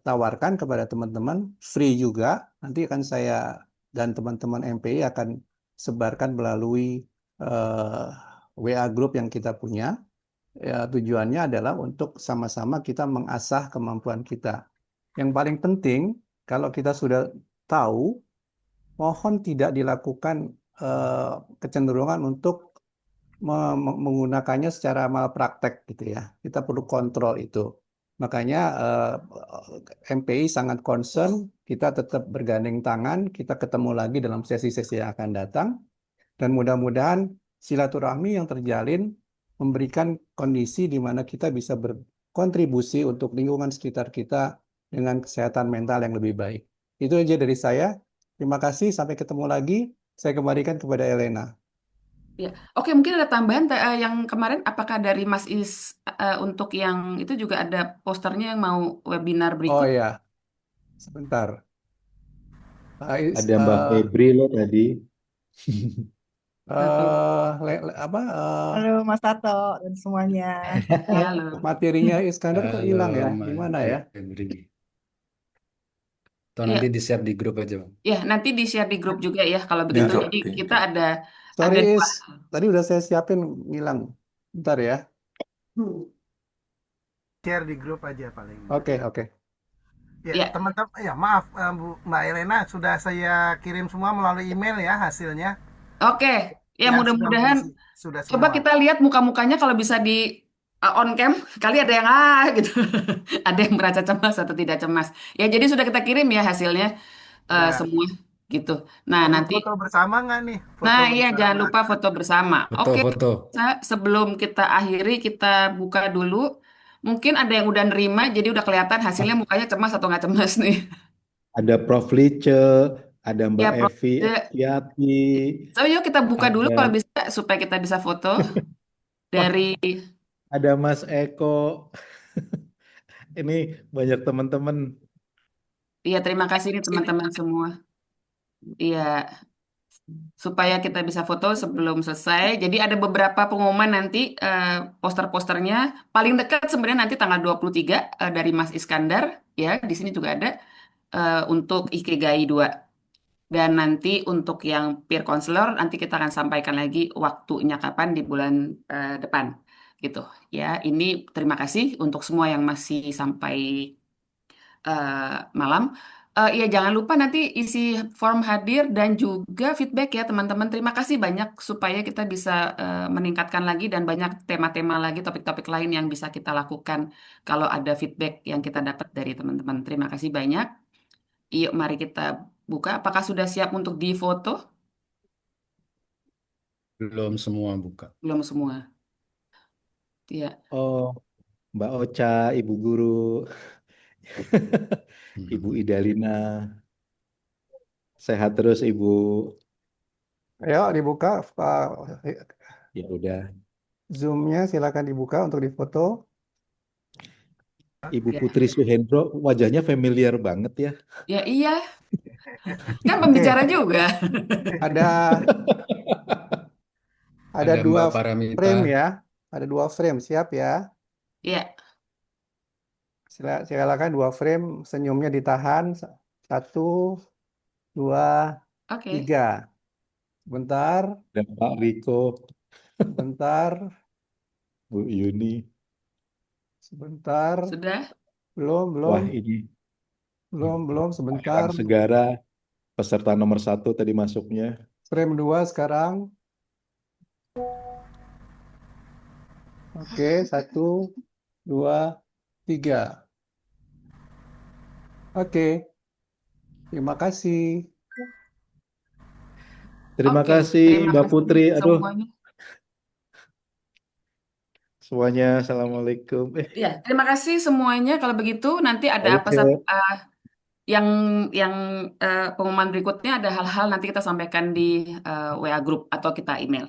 tawarkan kepada teman-teman free juga. Nanti akan saya dan teman-teman MPI akan sebarkan melalui WA group yang kita punya. Ya, tujuannya adalah untuk sama-sama kita mengasah kemampuan kita. Yang paling penting, kalau kita sudah tahu, mohon tidak dilakukan kecenderungan untuk menggunakannya secara malpraktek gitu ya. Kita perlu kontrol itu. Makanya MPI sangat concern, kita tetap bergandeng tangan, kita ketemu lagi dalam sesi-sesi yang akan datang, dan mudah-mudahan silaturahmi yang terjalin memberikan kondisi di mana kita bisa berkontribusi untuk lingkungan sekitar kita dengan kesehatan mental yang lebih baik. Itu aja dari saya. Terima kasih, sampai ketemu lagi. Saya kembalikan kepada Elena. Ya, oke mungkin ada tambahan yang kemarin apakah dari Mas Is untuk yang itu juga ada posternya yang mau webinar Oh berikut? ya, sebentar. Ada Mbak Febri loh tadi. Halo Mas Tato dan semuanya. Halo. Materinya Iskandar kok Halo hilang ya? Mbak Gimana ya? Febri. Atau Iya, nanti di-share di grup aja, Bang. ya nanti di share di grup juga ya kalau Di begitu. grup, Jadi di kita grup. ada Sorry dua. Is, tadi udah saya siapin hilang. Bentar ya. Share di grup aja paling. Oke. Ya, Ya, teman-teman, ya maaf Mbak Elena, sudah saya kirim semua melalui email ya hasilnya. oke. Ya, Ya, mudah-mudahan sudah coba semua. kita lihat muka-mukanya kalau bisa di on cam, kali ada yang gitu. Ada yang merasa cemas atau tidak cemas. Ya, jadi sudah kita kirim ya hasilnya Ya, semua gitu. Nah, perlu nanti foto bersama nggak nih? nah Foto iya jangan bersama. lupa foto bersama. Oke, Foto-foto. sebelum kita akhiri kita buka dulu. Mungkin ada yang udah nerima jadi udah kelihatan hasilnya mukanya cemas atau nggak cemas nih. Ada Prof. Lice, ada Mbak Ya, Prof. Evi Estiati, So, yuk kita buka dulu ada kalau bisa supaya kita bisa foto wah, dari. ada Mas Eko. Ini banyak teman-teman. Iya, terima kasih nih teman-teman semua. Iya, supaya kita bisa foto sebelum selesai. Jadi ada beberapa pengumuman nanti poster-posternya. Paling dekat sebenarnya nanti tanggal 23 dari Mas Iskandar. Ya, di sini juga ada untuk Ikigai 2. Dan nanti untuk yang peer counselor nanti kita akan sampaikan lagi waktunya kapan di bulan depan. Gitu. Ya, ini terima kasih untuk semua yang masih sampai malam. Iya, jangan lupa nanti isi form hadir dan juga feedback ya teman-teman. Terima kasih banyak supaya kita bisa meningkatkan lagi dan banyak tema-tema lagi, topik-topik lain yang bisa kita lakukan kalau ada feedback yang kita dapat dari teman-teman. Terima kasih banyak. Yuk, mari kita buka. Apakah sudah siap untuk difoto? Belum semua buka. Belum semua. Iya. Oh, Mbak Ocha, Ibu Guru, Ibu Hmm. Idalina. Sehat terus Ibu. Ayo dibuka Ya udah, Zoom-nya, silakan dibuka untuk difoto. Ibu Ya, Putri Suhendro, wajahnya familiar banget ya. ya iya. Kan Oke, pembicara juga. ada Ada dua Mbak Paramita. frame ya. Ada dua frame, siap ya. Ya, Silakan dua frame, senyumnya ditahan. Satu, dua, oke. tiga. Sebentar, Dan Pak Riko, sebentar, Bu Yuni. sebentar. Sudah? Belum, Wah belum, ini belum, Pak sebentar. Iwan Segara, peserta nomor 1 tadi masuknya. Frame 2 sekarang. Oke, satu, dua, tiga. Oke, terima kasih. Terima Oke, kasih terima Mbak kasih Putri. Aduh, semuanya. semuanya Assalamualaikum. Ya, terima kasih semuanya. Kalau begitu, nanti ada Ayo apa cek. yang yang pengumuman berikutnya ada hal-hal nanti kita sampaikan di WA group atau kita email.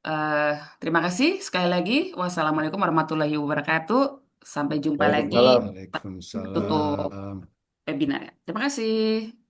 Eh, Terima kasih sekali lagi. Wassalamualaikum warahmatullahi wabarakatuh. Sampai jumpa lagi Waalaikumsalam. tutup Waalaikumsalam. webinar. Terima kasih.